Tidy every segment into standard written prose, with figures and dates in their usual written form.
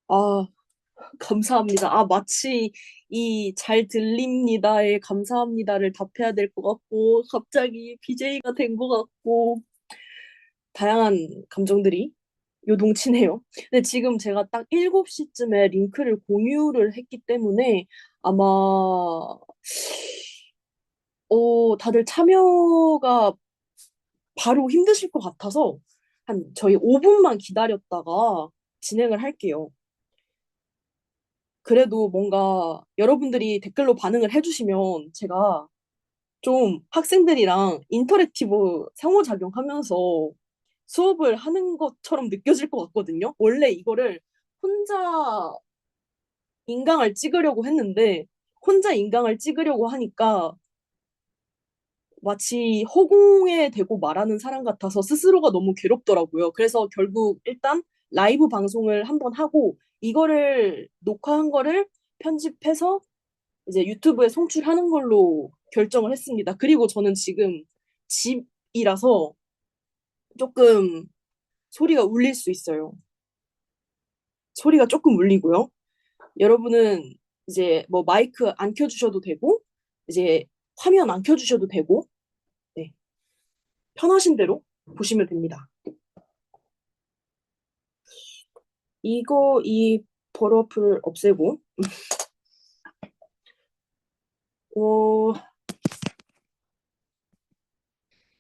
아, 감사합니다. 마치 이 잘 들립니다에 감사합니다를 답해야 될 것 같고, 갑자기 BJ가 된 것 같고, 다양한 감정들이 요동치네요. 근데 지금 제가 딱 7시쯤에 링크를 공유를 했기 때문에 아마, 다들 참여가 바로 힘드실 것 같아서 저희 5분만 기다렸다가 진행을 할게요. 그래도 뭔가 여러분들이 댓글로 반응을 해주시면 제가 좀 학생들이랑 인터랙티브 상호작용하면서 수업을 하는 것처럼 느껴질 것 같거든요. 원래 이거를 혼자 인강을 찍으려고 했는데 혼자 인강을 찍으려고 하니까 마치 허공에 대고 말하는 사람 같아서 스스로가 너무 괴롭더라고요. 그래서 결국 일단 라이브 방송을 한번 하고 이거를 녹화한 거를 편집해서 이제 유튜브에 송출하는 걸로 결정을 했습니다. 그리고 저는 지금 집이라서 조금 소리가 울릴 수 있어요. 소리가 조금 울리고요. 여러분은 이제 뭐 마이크 안 켜주셔도 되고, 이제 화면 안 켜주셔도 되고, 네, 편하신 대로 보시면 됩니다. 이 버러프를 없애고, 어,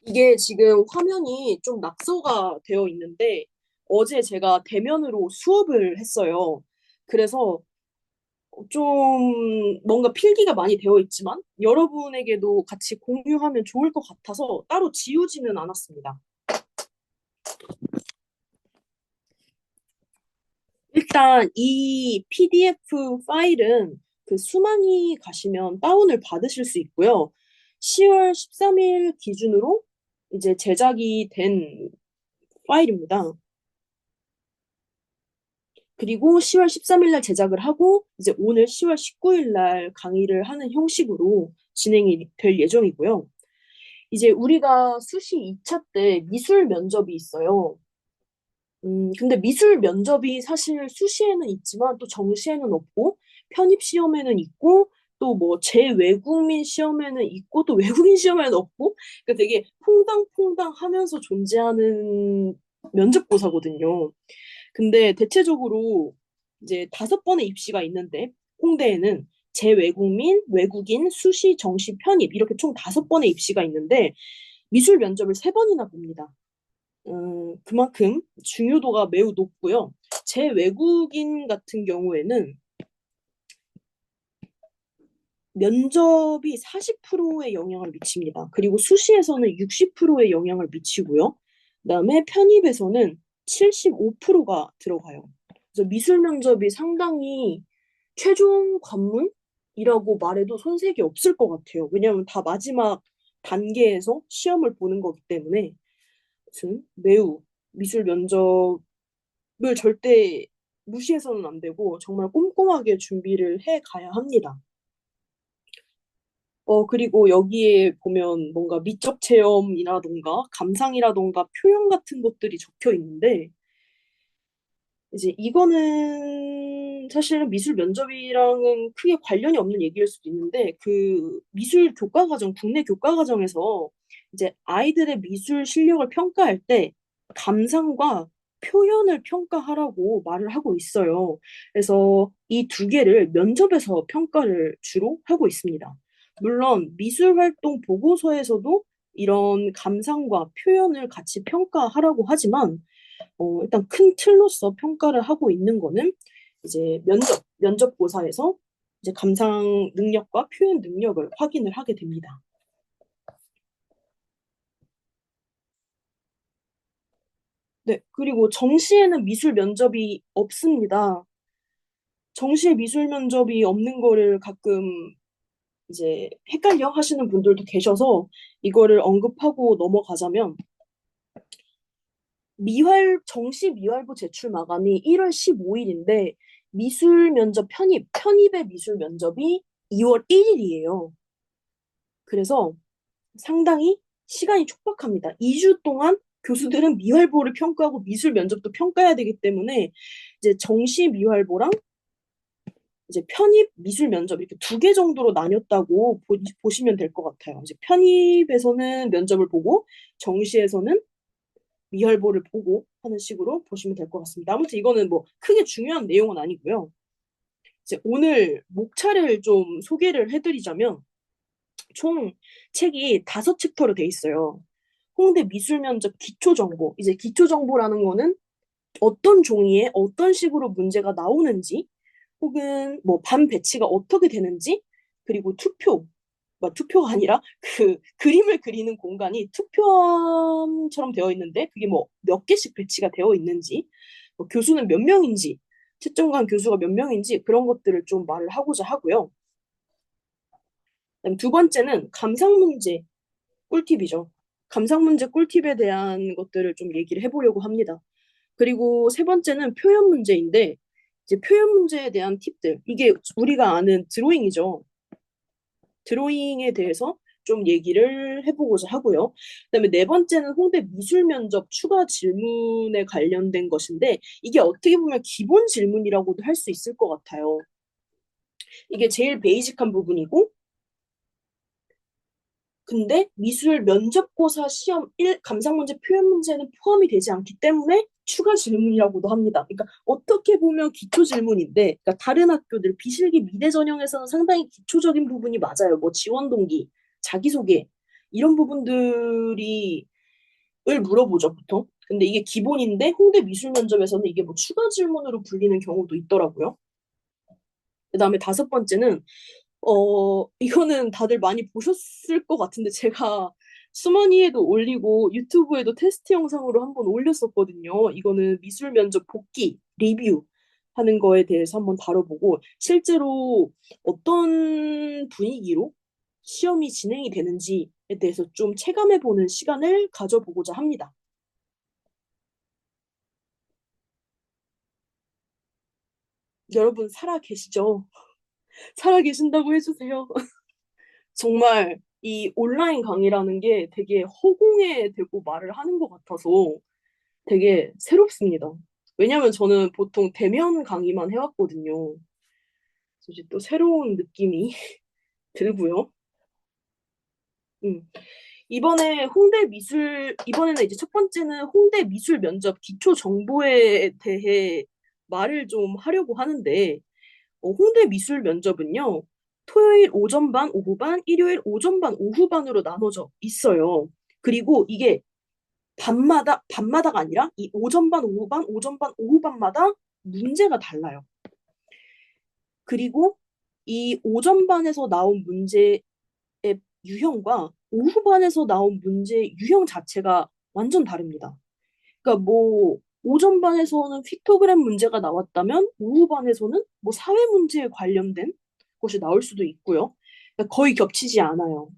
이게 지금 화면이 좀 낙서가 되어 있는데, 어제 제가 대면으로 수업을 했어요. 그래서 좀 뭔가 필기가 많이 되어 있지만, 여러분에게도 같이 공유하면 좋을 것 같아서 따로 지우지는 않았습니다. 일단 이 PDF 파일은 그 수만이 가시면 다운을 받으실 수 있고요. 10월 13일 기준으로 이제 제작이 된 파일입니다. 그리고 10월 13일 날 제작을 하고 이제 오늘 10월 19일 날 강의를 하는 형식으로 진행이 될 예정이고요. 이제 우리가 수시 2차 때 미술 면접이 있어요. 근데 미술 면접이 사실 수시에는 있지만 또 정시에는 없고 편입 시험에는 있고 또 뭐 제외국민 시험에는 있고 또 외국인 시험에는 없고 그러니까 되게 퐁당퐁당 하면서 존재하는 면접고사거든요. 근데 대체적으로 이제 5번의 입시가 있는데 홍대에는 제외국민, 외국인, 수시, 정시, 편입 이렇게 총 5번의 입시가 있는데 미술 면접을 3번이나 봅니다. 그만큼 중요도가 매우 높고요. 제 외국인 같은 경우에는 면접이 40%의 영향을 미칩니다. 그리고 수시에서는 60%의 영향을 미치고요. 그다음에 편입에서는 75%가 들어가요. 그래서 미술 면접이 상당히 최종 관문이라고 말해도 손색이 없을 것 같아요. 왜냐하면 다 마지막 단계에서 시험을 보는 거기 때문에 아무튼 매우 미술 면접을 절대 무시해서는 안 되고 정말 꼼꼼하게 준비를 해 가야 합니다. 그리고 여기에 보면 뭔가 미적 체험이라던가 감상이라던가 표현 같은 것들이 적혀 있는데 이제 이거는 사실은 미술 면접이랑은 크게 관련이 없는 얘기일 수도 있는데 그 미술 교과 과정, 국내 교과 과정에서 이제 아이들의 미술 실력을 평가할 때 감상과 표현을 평가하라고 말을 하고 있어요. 그래서 이 두 개를 면접에서 평가를 주로 하고 있습니다. 물론 미술 활동 보고서에서도 이런 감상과 표현을 같이 평가하라고 하지만 일단 큰 틀로서 평가를 하고 있는 거는 이제 면접고사에서 이제 감상 능력과 표현 능력을 확인을 하게 됩니다. 네, 그리고 정시에는 미술 면접이 없습니다. 정시에 미술 면접이 없는 거를 가끔 이제 헷갈려 하시는 분들도 계셔서 이거를 언급하고 넘어가자면 정시 미활부 제출 마감이 1월 15일인데 미술 면접 편입의 미술 면접이 2월 1일이에요. 그래서 상당히 시간이 촉박합니다. 2주 동안 교수들은 미활보를 평가하고 미술 면접도 평가해야 되기 때문에 이제 정시 미활보랑 이제 편입 미술 면접 이렇게 두 개 정도로 나뉘었다고 보시면 될 것 같아요. 이제 편입에서는 면접을 보고 정시에서는 미활보를 보고 하는 식으로 보시면 될 것 같습니다. 아무튼 이거는 뭐 크게 중요한 내용은 아니고요. 이제 오늘 목차를 좀 소개를 해드리자면 총 책이 5챕터로 돼 있어요. 홍대 미술면접 기초정보. 이제 기초정보라는 거는 어떤 종이에 어떤 식으로 문제가 나오는지, 혹은 뭐 반 배치가 어떻게 되는지, 그리고 투표, 뭐 투표가 아니라 그 그림을 그리는 공간이 투표함처럼 되어 있는데 그게 뭐 몇 개씩 배치가 되어 있는지, 뭐 교수는 몇 명인지, 채점관 교수가 몇 명인지 그런 것들을 좀 말을 하고자 하고요. 그다음 두 번째는 감상 문제 꿀팁이죠. 감상 문제 꿀팁에 대한 것들을 좀 얘기를 해보려고 합니다. 그리고 세 번째는 표현 문제인데, 이제 표현 문제에 대한 팁들. 이게 우리가 아는 드로잉이죠. 드로잉에 대해서 좀 얘기를 해보고자 하고요. 그다음에 네 번째는 홍대 미술 면접 추가 질문에 관련된 것인데, 이게 어떻게 보면 기본 질문이라고도 할 수 있을 것 같아요. 이게 제일 베이직한 부분이고, 근데 미술 면접고사 시험 1 감상 문제, 표현 문제는 포함이 되지 않기 때문에 추가 질문이라고도 합니다. 그러니까 어떻게 보면 기초 질문인데, 그러니까 다른 학교들 비실기 미대 전형에서는 상당히 기초적인 부분이 맞아요. 뭐 지원 동기, 자기소개 이런 부분들이 을 물어보죠, 보통. 근데 이게 기본인데 홍대 미술 면접에서는 이게 뭐 추가 질문으로 불리는 경우도 있더라고요. 그다음에 다섯 번째는 이거는 다들 많이 보셨을 것 같은데, 제가 수머니에도 올리고 유튜브에도 테스트 영상으로 한번 올렸었거든요. 이거는 미술 면접 복귀 리뷰 하는 거에 대해서 한번 다뤄보고, 실제로 어떤 분위기로 시험이 진행이 되는지에 대해서 좀 체감해보는 시간을 가져보고자 합니다. 여러분 살아 계시죠? 살아 계신다고 해주세요. 정말 이 온라인 강의라는 게 되게 허공에 대고 말을 하는 것 같아서 되게 새롭습니다. 왜냐면 저는 보통 대면 강의만 해왔거든요. 그래서 이제 또 새로운 느낌이 들고요. 음. 이번에는 이제 첫 번째는 홍대 미술 면접 기초 정보에 대해 말을 좀 하려고 하는데, 홍대 미술 면접은요, 토요일 오전반, 오후반, 일요일 오전반, 오후반으로 나눠져 있어요. 그리고 이게 밤마다가 아니라 이 오전반, 오후반, 오전반, 오후반마다 문제가 달라요. 그리고 이 오전반에서 나온 문제의 유형과 오후반에서 나온 문제의 유형 자체가 완전 다릅니다. 그러니까 뭐 오전반에서는 픽토그램 문제가 나왔다면 오후반에서는 뭐 사회 문제에 관련된 것이 나올 수도 있고요. 그러니까 거의 겹치지 않아요.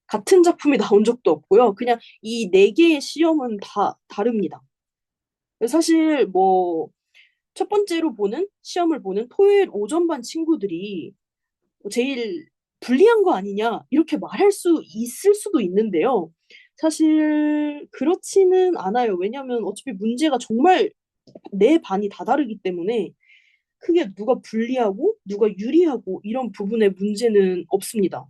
같은 작품이 나온 적도 없고요. 그냥 이 네 개의 시험은 다 다릅니다. 사실 뭐 첫 번째로 시험을 보는 토요일 오전반 친구들이 제일 불리한 거 아니냐 이렇게 말할 수 있을 수도 있는데요. 사실 그렇지는 않아요. 왜냐하면 어차피 문제가 정말 내 반이 다 다르기 때문에 크게 누가 불리하고 누가 유리하고 이런 부분의 문제는 없습니다.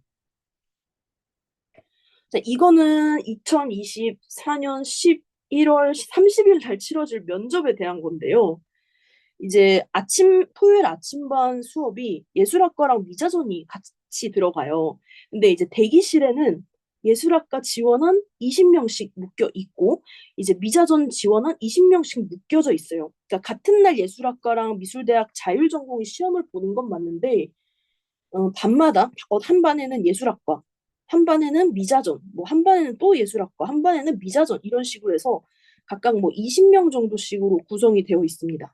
자, 이거는 2024년 11월 30일 날 치러질 면접에 대한 건데요. 이제 토요일 아침반 수업이 예술학과랑 미자전이 같이 들어가요. 근데 이제 대기실에는 예술학과 지원한 20명씩 묶여 있고, 이제 미자전 지원한 20명씩 묶여져 있어요. 그러니까 같은 날 예술학과랑 미술대학 자율전공의 시험을 보는 건 맞는데, 반마다 한 반에는 예술학과, 한 반에는 미자전, 뭐 한 반에는 또 예술학과, 한 반에는 미자전 이런 식으로 해서 각각 뭐 20명 정도씩으로 구성이 되어 있습니다.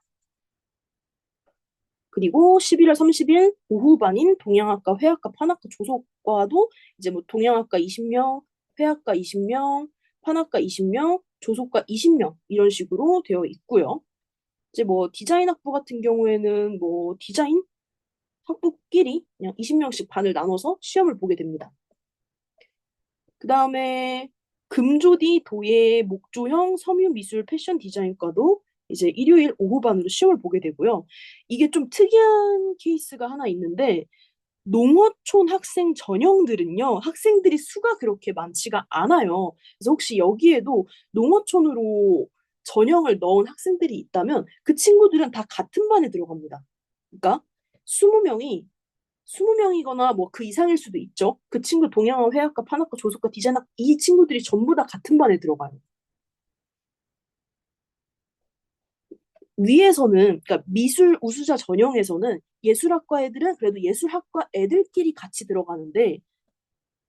그리고 11월 30일 오후반인 동양학과, 회학과, 판학과, 조속과도 이제 뭐 동양학과 20명, 회학과 20명, 판학과 20명, 조속과 20명 이런 식으로 되어 있고요. 이제 뭐 디자인 학부 같은 경우에는 뭐 디자인 학부끼리 그냥 20명씩 반을 나눠서 시험을 보게 됩니다. 그 다음에 금조디 도예 목조형 섬유 미술 패션 디자인과도 이제 일요일 오후반으로 시험을 보게 되고요. 이게 좀 특이한 케이스가 하나 있는데 농어촌 학생 전형들은요, 학생들이 수가 그렇게 많지가 않아요. 그래서 혹시 여기에도 농어촌으로 전형을 넣은 학생들이 있다면 그 친구들은 다 같은 반에 들어갑니다. 그러니까 20명이 20명이거나 뭐 그 이상일 수도 있죠. 그 친구 동양화, 회화과, 판화과, 조속과, 디자인학 이 친구들이 전부 다 같은 반에 들어가요. 위에서는 그러니까 미술 우수자 전형에서는 예술학과 애들은 그래도 예술학과 애들끼리 같이 들어가는데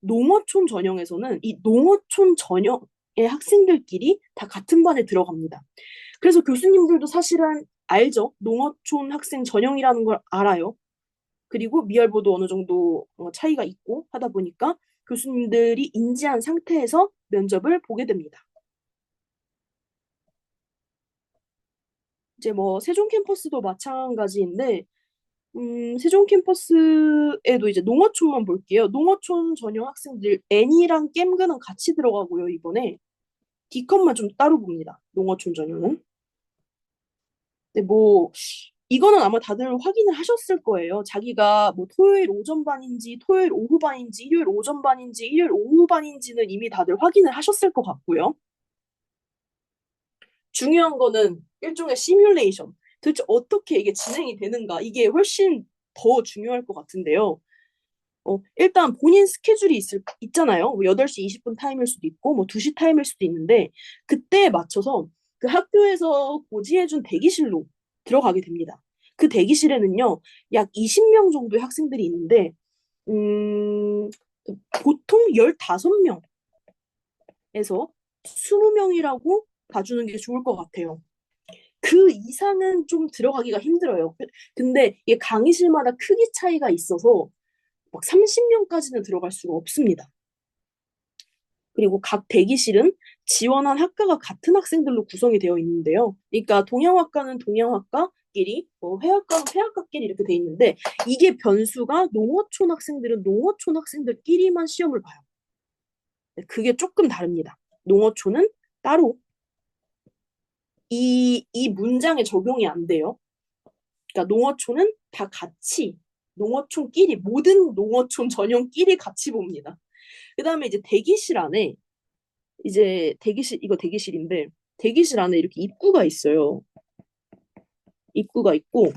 농어촌 전형에서는 이 농어촌 전형의 학생들끼리 다 같은 반에 들어갑니다. 그래서 교수님들도 사실은 알죠. 농어촌 학생 전형이라는 걸 알아요. 그리고 미열보도 어느 정도 차이가 있고 하다 보니까 교수님들이 인지한 상태에서 면접을 보게 됩니다. 이제 뭐 세종 캠퍼스도 마찬가지인데 세종 캠퍼스에도 이제 농어촌만 볼게요. 농어촌 전형 학생들 애니랑 겜그는 같이 들어가고요, 이번에. D컷만 좀 따로 봅니다. 농어촌 전형은. 근데 뭐 이거는 아마 다들 확인을 하셨을 거예요. 자기가 뭐 토요일 오전 반인지 토요일 오후 반인지 일요일 오전 반인지 일요일 오후 반인지는 이미 다들 확인을 하셨을 것 같고요. 중요한 거는 일종의 시뮬레이션. 도대체 어떻게 이게 진행이 되는가? 이게 훨씬 더 중요할 것 같은데요. 일단 본인 스케줄이 있잖아요. 뭐 8시 20분 타임일 수도 있고, 뭐 2시 타임일 수도 있는데, 그때에 맞춰서 그 학교에서 고지해준 대기실로 들어가게 됩니다. 그 대기실에는요, 약 20명 정도의 학생들이 있는데, 음, 보통 15명에서 20명이라고 봐주는 게 좋을 것 같아요. 그 이상은 좀 들어가기가 힘들어요. 근데 이게 강의실마다 크기 차이가 있어서 막 30명까지는 들어갈 수가 없습니다. 그리고 각 대기실은 지원한 학과가 같은 학생들로 구성이 되어 있는데요. 그러니까 동양학과는 동양학과끼리, 뭐 회화과는 회화과끼리 이렇게 돼 있는데 이게 변수가 농어촌 학생들은 농어촌 학생들끼리만 시험을 봐요. 그게 조금 다릅니다. 농어촌은 따로 이 문장에 적용이 안 돼요. 그러니까 농어촌은 다 같이 농어촌끼리 모든 농어촌 전형끼리 같이 봅니다. 그다음에 이제 대기실 안에 이제 대기실 이거 대기실인데 대기실 안에 이렇게 입구가 있어요. 입구가 있고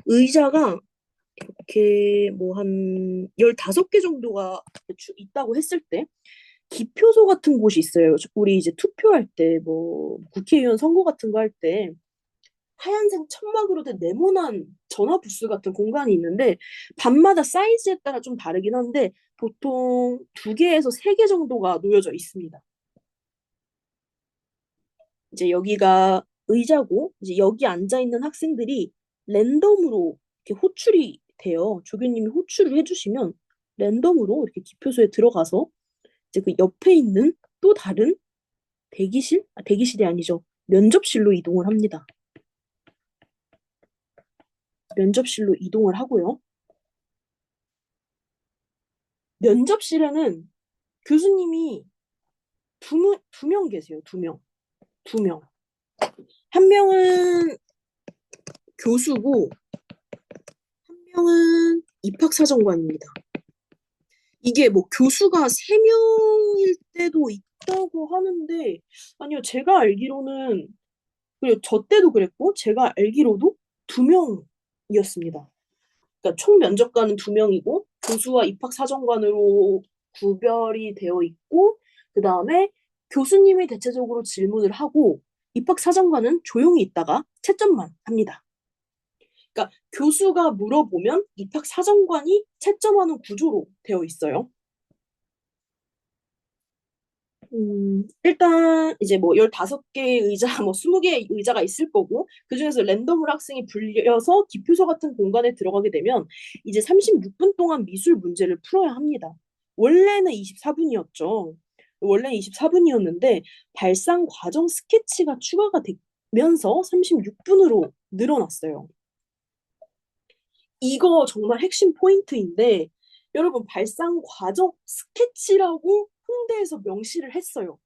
의자가 이렇게 뭐 한 15개 정도가 있다고 했을 때 기표소 같은 곳이 있어요. 우리 이제 투표할 때 뭐 국회의원 선거 같은 거 할 때 하얀색 천막으로 된 네모난 전화 부스 같은 공간이 있는데 밤마다 사이즈에 따라 좀 다르긴 한데 보통 2개에서 3개 정도가 놓여져 있습니다. 이제 여기가 의자고 이제 여기 앉아 있는 학생들이 랜덤으로 이렇게 호출이 돼요. 조교님이 호출을 해주시면 랜덤으로 이렇게 기표소에 들어가서 이제 그 옆에 있는 또 다른 대기실? 대기실이 아니죠. 면접실로 이동을 합니다. 면접실로 이동을 하고요. 면접실에는 교수님이 두 명 계세요. 두 명. 두 명. 한 명은 교수고, 한 명은 입학사정관입니다. 이게 뭐 교수가 3명일 때도 있다고 하는데, 아니요, 제가 알기로는, 그리고 저 때도 그랬고, 제가 알기로도 2명이었습니다. 그러니까 총 면접관은 2명이고, 교수와 입학사정관으로 구별이 되어 있고, 그 다음에 교수님이 대체적으로 질문을 하고, 입학사정관은 조용히 있다가 채점만 합니다. 그러니까 교수가 물어보면 입학사정관이 채점하는 구조로 되어 있어요. 일단 이제 뭐 15개의 의자, 뭐 20개의 의자가 있을 거고 그중에서 랜덤으로 학생이 불려서 기표소 같은 공간에 들어가게 되면 이제 36분 동안 미술 문제를 풀어야 합니다. 원래는 24분이었죠. 원래는 24분이었는데 발상 과정 스케치가 추가가 되면서 36분으로 늘어났어요. 이거 정말 핵심 포인트인데 여러분 발상 과정 스케치라고 홍대에서 명시를 했어요.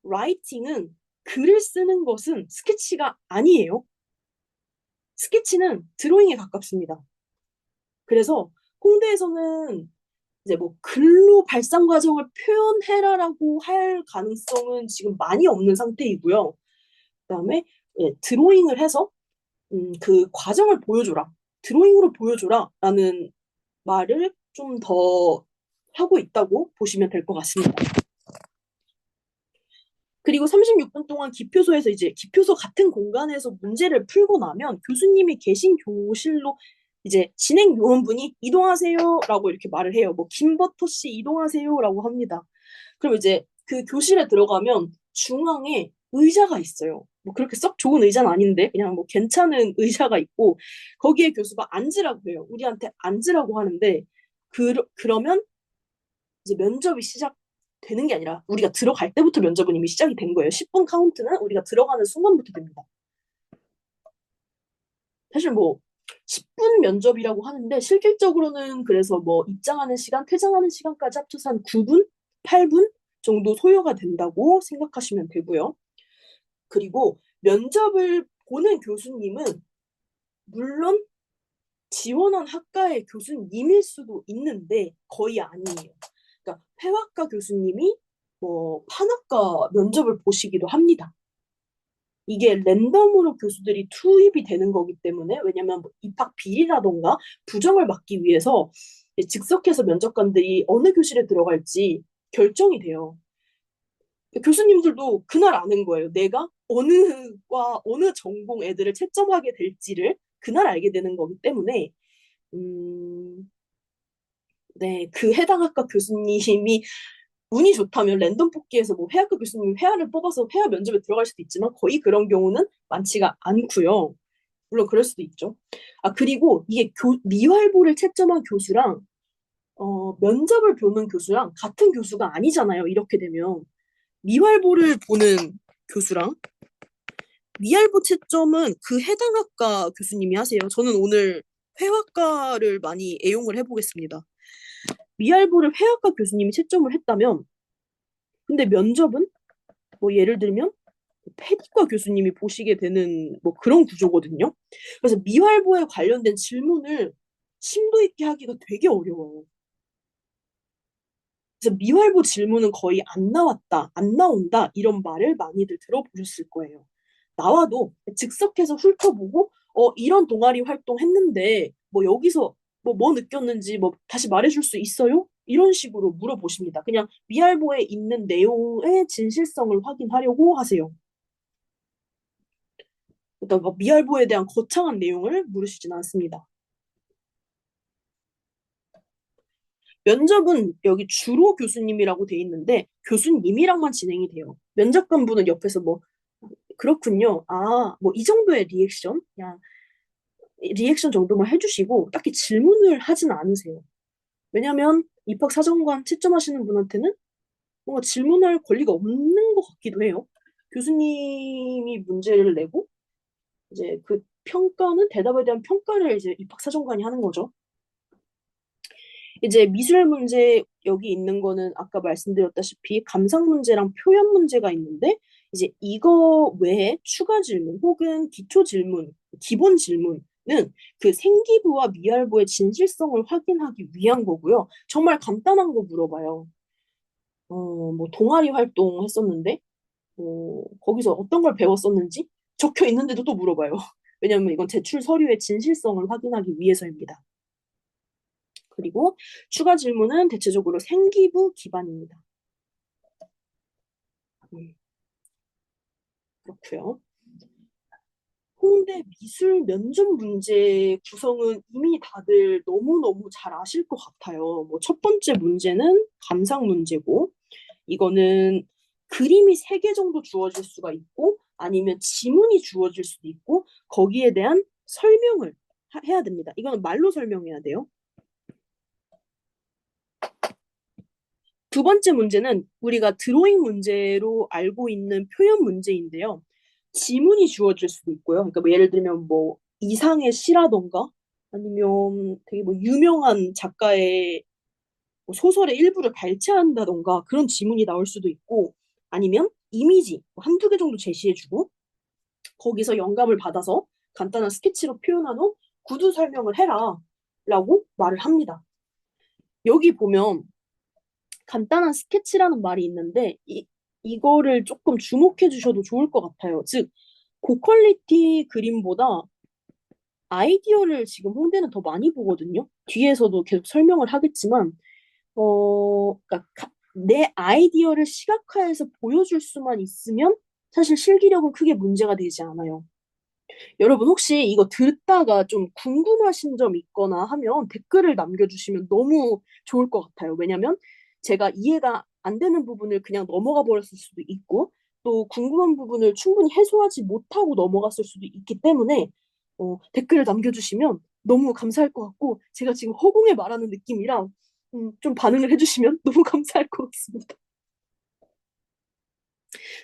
writing은 글을 쓰는 것은 스케치가 아니에요. 스케치는 드로잉에 가깝습니다. 그래서 홍대에서는 이제 뭐 글로 발상 과정을 표현해라라고 할 가능성은 지금 많이 없는 상태이고요. 그다음에 예, 드로잉을 해서 그 과정을 보여줘라. 드로잉으로 보여줘라라는 말을 좀 더 하고 있다고 보시면 될 것 같습니다. 그리고 36분 동안 기표소에서 이제 기표소 같은 공간에서 문제를 풀고 나면 교수님이 계신 교실로 이제 진행 요원분이 이동하세요라고 이렇게 말을 해요. 뭐 김버터 씨 이동하세요라고 합니다. 그럼 이제 그 교실에 들어가면 중앙에 의자가 있어요. 뭐 그렇게 썩 좋은 의자는 아닌데 그냥 뭐 괜찮은 의자가 있고 거기에 교수가 앉으라고 해요. 우리한테 앉으라고 하는데 그러면 이제 면접이 시작되는 게 아니라 우리가 들어갈 때부터 면접은 이미 시작이 된 거예요. 10분 카운트는 우리가 들어가는 순간부터 됩니다. 사실 뭐 10분 면접이라고 하는데 실질적으로는 그래서 뭐 입장하는 시간, 퇴장하는 시간까지 합쳐서 한 9분, 8분 정도 소요가 된다고 생각하시면 되고요. 그리고 면접을 보는 교수님은 물론 지원한 학과의 교수님일 수도 있는데 거의 아니에요. 그러니까 회화과 교수님이 뭐 판학과 면접을 보시기도 합니다. 이게 랜덤으로 교수들이 투입이 되는 거기 때문에 왜냐면 뭐 입학 비리라던가 부정을 막기 위해서 즉석해서 면접관들이 어느 교실에 들어갈지 결정이 돼요. 교수님들도 그날 아는 거예요. 내가 어느과 어느 전공 애들을 채점하게 될지를 그날 알게 되는 거기 때문에 음, 네, 그 해당 학과 교수님이 운이 좋다면 랜덤 뽑기에서 뭐 회화과 교수님이 회화를 뽑아서 회화 면접에 들어갈 수도 있지만 거의 그런 경우는 많지가 않고요. 물론 그럴 수도 있죠. 아, 그리고 이게 미활보를 채점한 교수랑 면접을 보는 교수랑 같은 교수가 아니잖아요. 이렇게 되면 미활보를 보는 교수랑 미활보 채점은 그 해당 학과 교수님이 하세요. 저는 오늘 회화과를 많이 애용을 해보겠습니다. 미할보를 회화과 교수님이 채점을 했다면, 근데 면접은 뭐 예를 들면 패디과 교수님이 보시게 되는 뭐 그런 구조거든요. 그래서 미활보에 관련된 질문을 심도 있게 하기가 되게 어려워요. 그래서 미활보 질문은 거의 안 나왔다, 안 나온다 이런 말을 많이들 들어보셨을 거예요. 나와도 즉석해서 훑어보고 이런 동아리 활동했는데 뭐 여기서 뭐 느꼈는지 뭐 다시 말해줄 수 있어요? 이런 식으로 물어보십니다. 그냥 미할보에 있는 내용의 진실성을 확인하려고 하세요. 그러니까 뭐 미할보에 대한 거창한 내용을 물으시진 않습니다. 면접은 여기 주로 교수님이라고 돼 있는데 교수님이랑만 진행이 돼요. 면접관분은 옆에서 뭐 그렇군요. 아, 뭐 이 정도의 리액션? 그냥 리액션 정도만 해주시고 딱히 질문을 하진 않으세요. 왜냐면 입학사정관 채점하시는 분한테는 뭔가 질문할 권리가 없는 것 같기도 해요. 교수님이 문제를 내고 이제 그 평가는 대답에 대한 평가를 이제 입학사정관이 하는 거죠. 이제 미술 문제 여기 있는 거는 아까 말씀드렸다시피 감상 문제랑 표현 문제가 있는데 이제 이거 외에 추가 질문 혹은 기초 질문, 기본 질문은 그 생기부와 미할부의 진실성을 확인하기 위한 거고요. 정말 간단한 거 물어봐요. 뭐 동아리 활동 했었는데 거기서 어떤 걸 배웠었는지 적혀 있는데도 또 물어봐요. 왜냐하면 이건 제출 서류의 진실성을 확인하기 위해서입니다. 그리고 추가 질문은 대체적으로 생기부 기반입니다. 그렇고요. 홍대 미술 면접 문제 구성은 이미 다들 너무너무 잘 아실 것 같아요. 뭐 첫 번째 문제는 감상 문제고, 이거는 그림이 3개 정도 주어질 수가 있고, 아니면 지문이 주어질 수도 있고, 거기에 대한 설명을 해야 됩니다. 이거는 말로 설명해야 돼요. 두 번째 문제는 우리가 드로잉 문제로 알고 있는 표현 문제인데요. 지문이 주어질 수도 있고요. 그러니까 뭐 예를 들면 뭐 이상의 시라던가 아니면 되게 뭐 유명한 작가의 뭐 소설의 일부를 발췌한다던가 그런 지문이 나올 수도 있고 아니면 이미지 한두 개 정도 제시해주고 거기서 영감을 받아서 간단한 스케치로 표현한 후 구두 설명을 해라 라고 말을 합니다. 여기 보면 간단한 스케치라는 말이 있는데 이거를 조금 주목해 주셔도 좋을 것 같아요. 즉, 고퀄리티 그림보다 아이디어를 지금 홍대는 더 많이 보거든요. 뒤에서도 계속 설명을 하겠지만, 그러니까 내 아이디어를 시각화해서 보여줄 수만 있으면 사실 실기력은 크게 문제가 되지 않아요. 여러분 혹시 이거 듣다가 좀 궁금하신 점 있거나 하면 댓글을 남겨주시면 너무 좋을 것 같아요. 왜냐면 제가 이해가 안 되는 부분을 그냥 넘어가 버렸을 수도 있고 또 궁금한 부분을 충분히 해소하지 못하고 넘어갔을 수도 있기 때문에 댓글을 남겨주시면 너무 감사할 것 같고 제가 지금 허공에 말하는 느낌이라 좀 반응을 해주시면 너무 감사할 것 같습니다.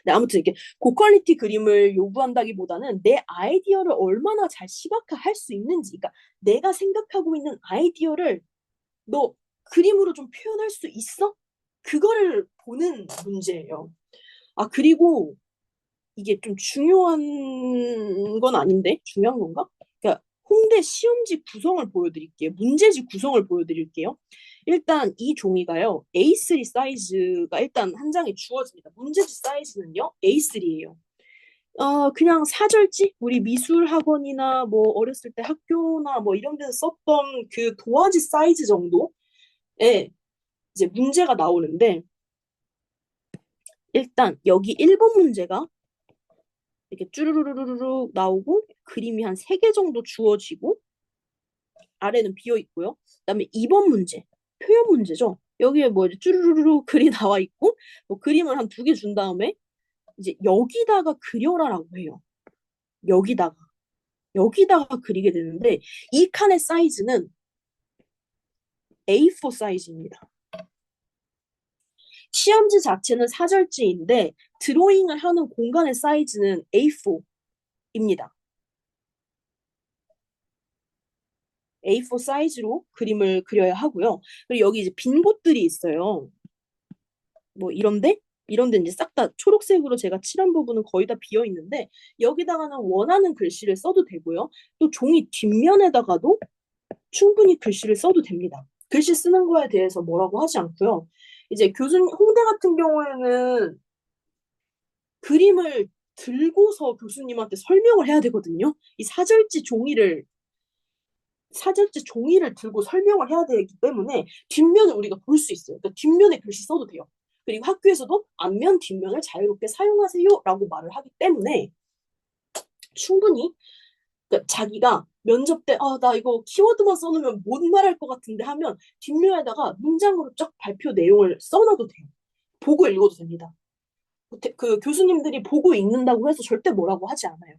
네, 아무튼 이렇게 고퀄리티 그림을 요구한다기보다는 내 아이디어를 얼마나 잘 시각화할 수 있는지, 그러니까 내가 생각하고 있는 아이디어를 너 그림으로 좀 표현할 수 있어? 그거를 보는 문제예요. 아, 그리고 이게 좀 중요한 건 아닌데? 중요한 건가? 그러니까 홍대 시험지 구성을 보여드릴게요. 문제지 구성을 보여드릴게요. 일단 이 종이가요. A3 사이즈가 일단 한 장에 주어집니다. 문제지 사이즈는요. A3예요. 그냥 사절지? 우리 미술학원이나 뭐 어렸을 때 학교나 뭐 이런 데서 썼던 그 도화지 사이즈 정도의 이제 문제가 나오는데 일단 여기 1번 문제가 이렇게 쭈루루루루룩 나오고 그림이 한 3개 정도 주어지고 아래는 비어 있고요. 그다음에 2번 문제, 표현 문제죠. 여기에 뭐 이제 쭈루루루 글이 나와 있고 뭐 그림을 한 2개 준 다음에 이제 여기다가 그려라라고 해요. 여기다가 여기다가 그리게 되는데 이 칸의 사이즈는 A4 사이즈입니다. 시험지 자체는 사절지인데 드로잉을 하는 공간의 사이즈는 A4입니다. A4 사이즈로 그림을 그려야 하고요. 그리고 여기 이제 빈 곳들이 있어요. 뭐 이런데 이제 싹 다 초록색으로 제가 칠한 부분은 거의 다 비어 있는데 여기다가는 원하는 글씨를 써도 되고요. 또 종이 뒷면에다가도 충분히 글씨를 써도 됩니다. 글씨 쓰는 거에 대해서 뭐라고 하지 않고요. 이제 교수님 홍대 같은 경우에는 그림을 들고서 교수님한테 설명을 해야 되거든요. 이 사절지 종이를 들고 설명을 해야 되기 때문에 뒷면을 우리가 볼 수 있어요. 그러니까 뒷면에 글씨 써도 돼요. 그리고 학교에서도 앞면, 뒷면을 자유롭게 사용하세요라고 말을 하기 때문에 충분히 그러니까 자기가 면접 때 나 이거 키워드만 써놓으면 못 말할 것 같은데 하면 뒷면에다가 문장으로 쫙 발표 내용을 써놔도 돼요. 보고 읽어도 됩니다. 그 교수님들이 보고 읽는다고 해서 절대 뭐라고 하지 않아요.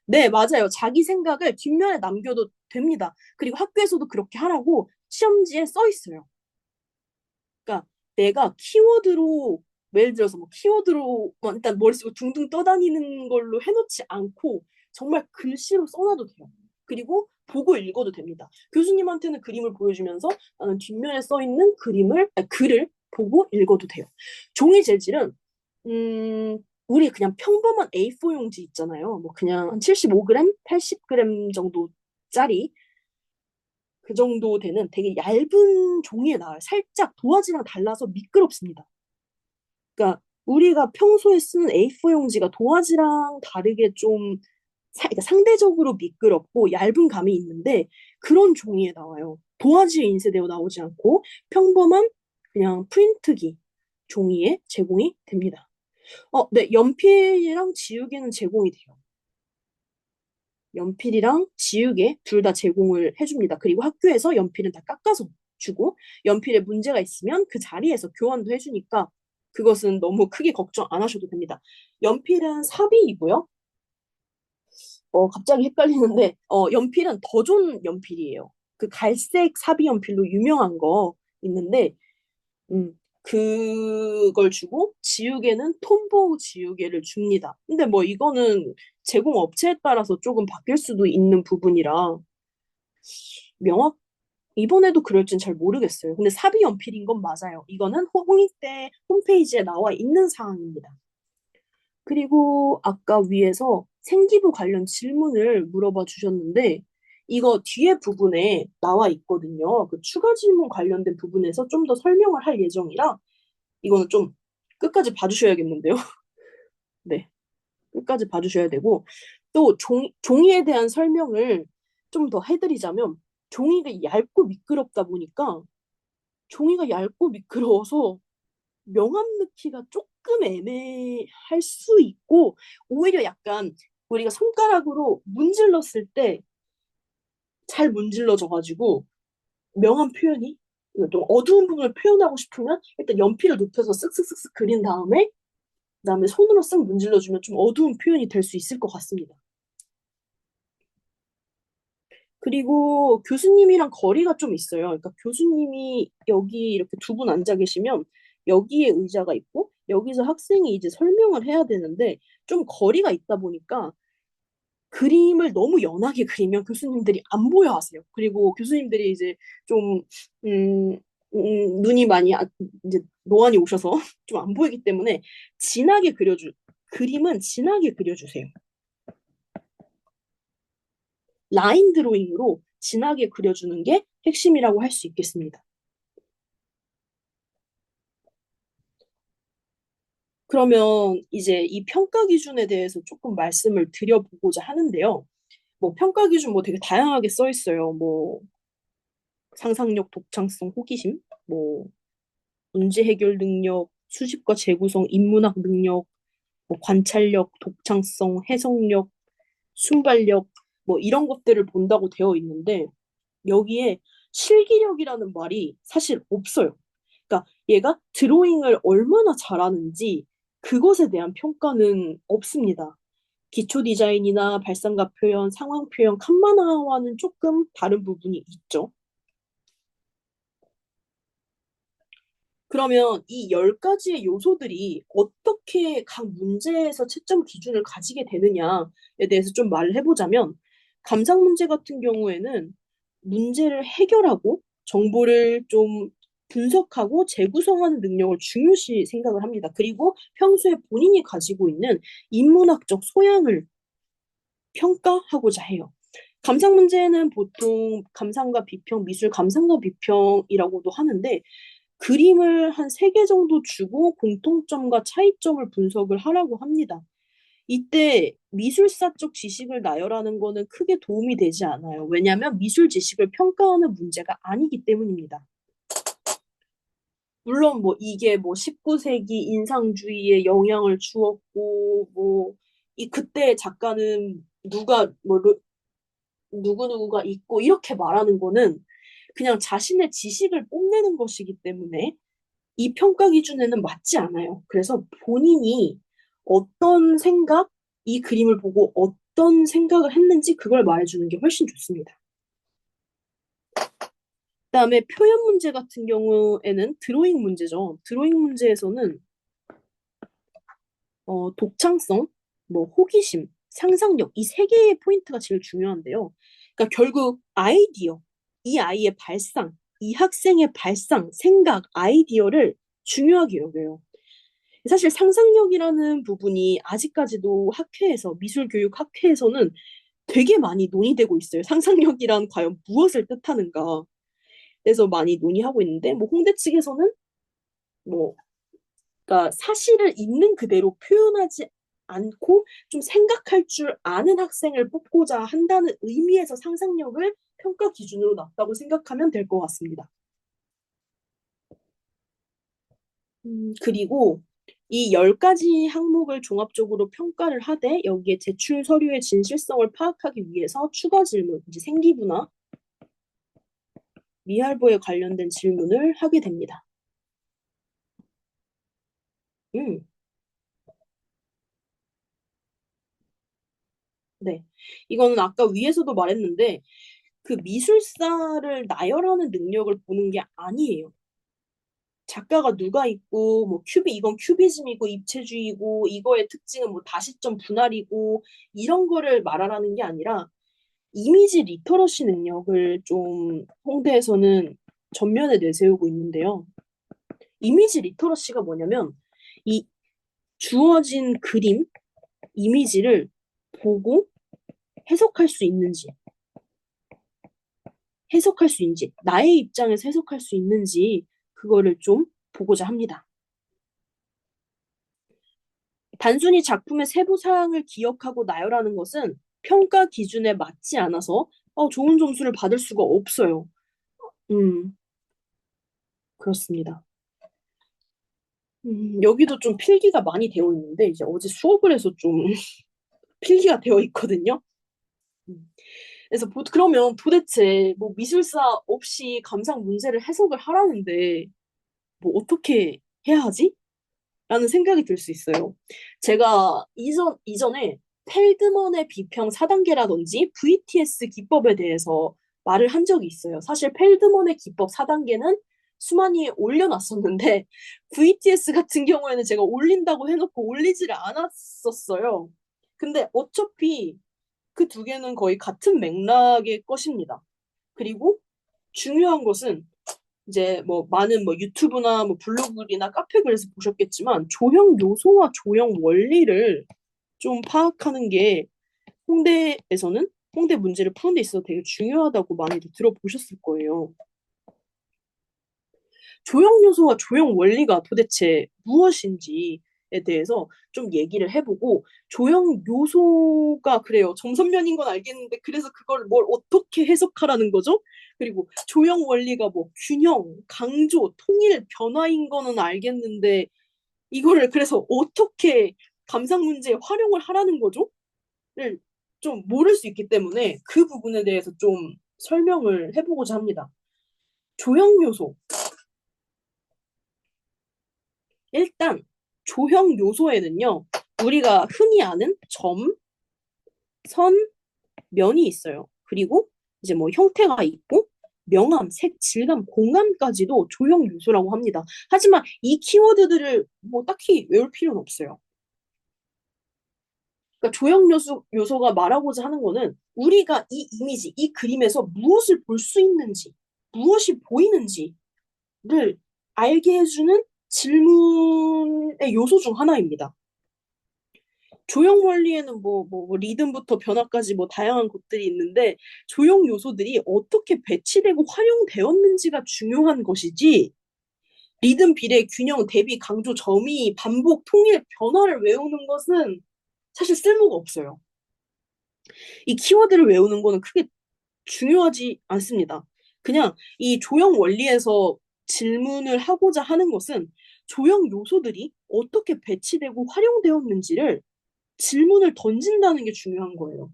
네, 맞아요. 자기 생각을 뒷면에 남겨도 됩니다. 그리고 학교에서도 그렇게 하라고 시험지에 써 있어요. 그러니까 내가 키워드로 예를 들어서 뭐 키워드로 일단 머릿속에 둥둥 떠다니는 걸로 해놓지 않고 정말 글씨로 써놔도 돼요. 그리고 보고 읽어도 됩니다. 교수님한테는 그림을 보여주면서 나는 뒷면에 써 있는 글을 보고 읽어도 돼요. 종이 재질은 우리 그냥 평범한 A4 용지 있잖아요. 뭐 그냥 한 75g, 80g 정도짜리 그 정도 되는 되게 얇은 종이에 나와요. 살짝 도화지랑 달라서 미끄럽습니다. 그러니까 우리가 평소에 쓰는 A4 용지가 도화지랑 다르게 좀 그러니까 상대적으로 미끄럽고 얇은 감이 있는데 그런 종이에 나와요. 도화지에 인쇄되어 나오지 않고 평범한 그냥 프린트기 종이에 제공이 됩니다. 네, 연필이랑 지우개는 제공이 돼요. 연필이랑 지우개 둘 다 제공을 해줍니다. 그리고 학교에서 연필은 다 깎아서 주고 연필에 문제가 있으면 그 자리에서 교환도 해주니까 그것은 너무 크게 걱정 안 하셔도 됩니다. 연필은 사비이고요. 갑자기 헷갈리는데 연필은 더존 연필이에요. 그 갈색 사비 연필로 유명한 거 있는데 그걸 주고 지우개는 톰보우 지우개를 줍니다. 근데 뭐 이거는 제공 업체에 따라서 조금 바뀔 수도 있는 부분이라 명확 이번에도 그럴진 잘 모르겠어요. 근데 사비 연필인 건 맞아요. 이거는 홍익대 홈페이지에 나와 있는 사항입니다. 그리고 아까 위에서 생기부 관련 질문을 물어봐 주셨는데, 이거 뒤에 부분에 나와 있거든요. 그 추가 질문 관련된 부분에서 좀 더 설명을 할 예정이라, 이거는 좀 끝까지 봐주셔야겠는데요. 네, 끝까지 봐주셔야 되고, 또 종이에 대한 설명을 좀 더 해드리자면, 종이가 얇고 미끄럽다 보니까, 종이가 얇고 미끄러워서 명암 넣기가 조금 애매할 수 있고, 오히려 약간 우리가 손가락으로 문질렀을 때 잘 문질러져가지고 명암 표현이 좀 어두운 부분을 표현하고 싶으면 일단 연필을 눕혀서 쓱쓱쓱쓱 그린 다음에 손으로 쓱 문질러주면 좀 어두운 표현이 될 수 있을 것 같습니다. 그리고 교수님이랑 거리가 좀 있어요. 그러니까 교수님이 여기 이렇게 두 분 앉아 계시면 여기에 의자가 있고 여기서 학생이 이제 설명을 해야 되는데 좀 거리가 있다 보니까 그림을 너무 연하게 그리면 교수님들이 안 보여 하세요. 그리고 교수님들이 이제 좀, 음, 눈이 많이 이제 노안이 오셔서 좀 안 보이기 때문에 진하게 그림은 진하게 그려주세요. 라인 드로잉으로 진하게 그려주는 게 핵심이라고 할 수 있겠습니다. 그러면 이제 이 평가 기준에 대해서 조금 말씀을 드려보고자 하는데요. 뭐 평가 기준 뭐 되게 다양하게 써 있어요. 뭐 상상력, 독창성, 호기심, 뭐 문제 해결 능력, 수집과 재구성, 인문학 능력, 뭐 관찰력, 독창성, 해석력, 순발력, 뭐 이런 것들을 본다고 되어 있는데 여기에 실기력이라는 말이 사실 없어요. 그러니까 얘가 드로잉을 얼마나 잘하는지 그것에 대한 평가는 없습니다. 기초 디자인이나 발상가 표현, 상황 표현, 칸만화와는 조금 다른 부분이 있죠. 그러면 이 10가지의 요소들이 어떻게 각 문제에서 채점 기준을 가지게 되느냐에 대해서 좀 말을 해보자면, 감상 문제 같은 경우에는 문제를 해결하고 정보를 좀 분석하고 재구성하는 능력을 중요시 생각을 합니다. 그리고 평소에 본인이 가지고 있는 인문학적 소양을 평가하고자 해요. 감상 문제는 보통 감상과 비평, 미술 감상과 비평이라고도 하는데 그림을 한 3개 정도 주고 공통점과 차이점을 분석을 하라고 합니다. 이때 미술사적 지식을 나열하는 거는 크게 도움이 되지 않아요. 왜냐하면 미술 지식을 평가하는 문제가 아니기 때문입니다. 물론 뭐 이게 뭐 19세기 인상주의에 영향을 주었고 뭐 이 그때 작가는 누가 뭐 누구누구가 있고 이렇게 말하는 거는 그냥 자신의 지식을 뽐내는 것이기 때문에 이 평가 기준에는 맞지 않아요. 그래서 본인이 어떤 생각, 이 그림을 보고 어떤 생각을 했는지 그걸 말해주는 게 훨씬 좋습니다. 그다음에 표현 문제 같은 경우에는 드로잉 문제죠. 드로잉 문제에서는 독창성, 뭐 호기심, 상상력 이 3개의 포인트가 제일 중요한데요. 그러니까 결국 아이디어, 이 아이의 발상, 이 학생의 발상, 생각, 아이디어를 중요하게 여겨요. 사실 상상력이라는 부분이 아직까지도 학회에서, 미술교육 학회에서는 되게 많이 논의되고 있어요. 상상력이란 과연 무엇을 뜻하는가. 그래서 많이 논의하고 있는데, 뭐 홍대 측에서는 뭐 그러니까 사실을 있는 그대로 표현하지 않고 좀 생각할 줄 아는 학생을 뽑고자 한다는 의미에서 상상력을 평가 기준으로 놨다고 생각하면 될 것 같습니다. 그리고 이 10가지 항목을 종합적으로 평가를 하되 여기에 제출 서류의 진실성을 파악하기 위해서 추가 질문, 이제 생기부나 미할부에 관련된 질문을 하게 됩니다. 음, 네. 이거는 아까 위에서도 말했는데 그 미술사를 나열하는 능력을 보는 게 아니에요. 작가가 누가 있고 뭐 이건 큐비즘이고 입체주의고 이거의 특징은 뭐 다시점 분할이고 이런 거를 말하라는 게 아니라 이미지 리터러시 능력을 좀 홍대에서는 전면에 내세우고 있는데요. 이미지 리터러시가 뭐냐면 이 주어진 그림, 이미지를 보고 해석할 수 있는지, 나의 입장에서 해석할 수 있는지, 그거를 좀 보고자 합니다. 단순히 작품의 세부 사항을 기억하고 나열하는 것은 평가 기준에 맞지 않아서 좋은 점수를 받을 수가 없어요. 그렇습니다. 여기도 좀 필기가 많이 되어 있는데, 이제 어제 수업을 해서 좀 필기가 되어 있거든요. 음. 그래서 그러면 도대체 뭐 미술사 없이 감상 문제를 해석을 하라는데, 뭐 어떻게 해야 하지? 라는 생각이 들 수 있어요. 제가 이전에 펠드먼의 비평 4단계라든지 VTS 기법에 대해서 말을 한 적이 있어요. 사실 펠드먼의 기법 4단계는 수만이에 올려놨었는데 VTS 같은 경우에는 제가 올린다고 해놓고 올리지를 않았었어요. 근데 어차피 그 두 개는 거의 같은 맥락의 것입니다. 그리고 중요한 것은 이제 뭐 많은 뭐 유튜브나 뭐 블로그나 카페 글에서 보셨겠지만 조형 요소와 조형 원리를 좀 파악하는 게 홍대 문제를 푸는 데 있어서 되게 중요하다고 많이들 들어보셨을 거예요. 조형 요소와 조형 원리가 도대체 무엇인지에 대해서 좀 얘기를 해보고 조형 요소가 그래요. 점선면인 건 알겠는데 그래서 그걸 뭘 어떻게 해석하라는 거죠? 그리고 조형 원리가 뭐 균형, 강조, 통일, 변화인 거는 알겠는데 이거를 그래서 어떻게 감상 문제에 활용을 하라는 거죠?를 좀 모를 수 있기 때문에 그 부분에 대해서 좀 설명을 해보고자 합니다. 조형 요소. 일단 조형 요소에는요, 우리가 흔히 아는 점, 선, 면이 있어요. 그리고 이제 뭐 형태가 있고 명암, 색, 질감, 공암까지도 조형 요소라고 합니다. 하지만 이 키워드들을 뭐 딱히 외울 필요는 없어요. 그러니까 조형 요소가 말하고자 하는 거는 우리가 이 이미지, 이 그림에서 무엇을 볼 수 있는지, 무엇이 보이는지를 알게 해주는 질문의 요소 중 하나입니다. 조형 원리에는 뭐 리듬부터 변화까지 뭐 다양한 것들이 있는데 조형 요소들이 어떻게 배치되고 활용되었는지가 중요한 것이지 리듬, 비례, 균형, 대비, 강조, 점이, 반복, 통일, 변화를 외우는 것은 사실 쓸모가 없어요. 이 키워드를 외우는 거는 크게 중요하지 않습니다. 그냥 이 조형 원리에서 질문을 하고자 하는 것은 조형 요소들이 어떻게 배치되고 활용되었는지를 질문을 던진다는 게 중요한 거예요.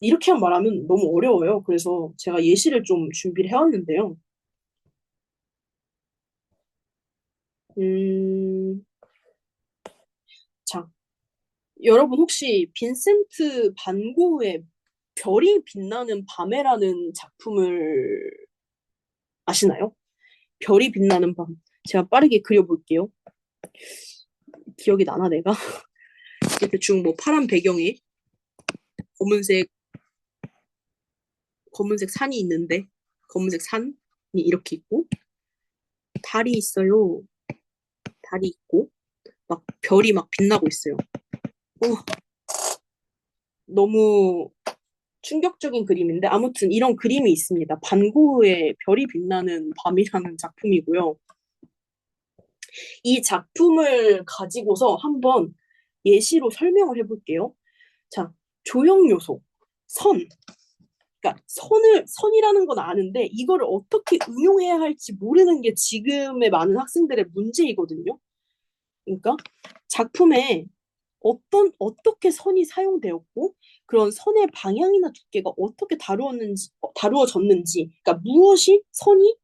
이렇게 말하면 너무 어려워요. 그래서 제가 예시를 좀 준비를 해왔는데요. 음, 자, 여러분 혹시 빈센트 반 고흐의 별이 빛나는 밤에라는 작품을 아시나요? 별이 빛나는 밤. 제가 빠르게 그려볼게요. 기억이 나나 내가? 대충 뭐 파란 배경에 검은색 검은색 산이 있는데 검은색 산이 이렇게 있고 달이 있어요. 달이 있고 막 별이 막 빛나고 있어요. 너무 충격적인 그림인데 아무튼 이런 그림이 있습니다. 반 고흐의 별이 빛나는 밤이라는 작품이고요. 이 작품을 가지고서 한번 예시로 설명을 해볼게요. 자, 조형 요소, 선. 그러니까 선이라는 건 아는데 이거를 어떻게 응용해야 할지 모르는 게 지금의 많은 학생들의 문제이거든요. 그러니까 작품에 어떻게 선이 사용되었고 그런 선의 방향이나 두께가 어떻게 다루어졌는지, 그러니까 무엇이 선이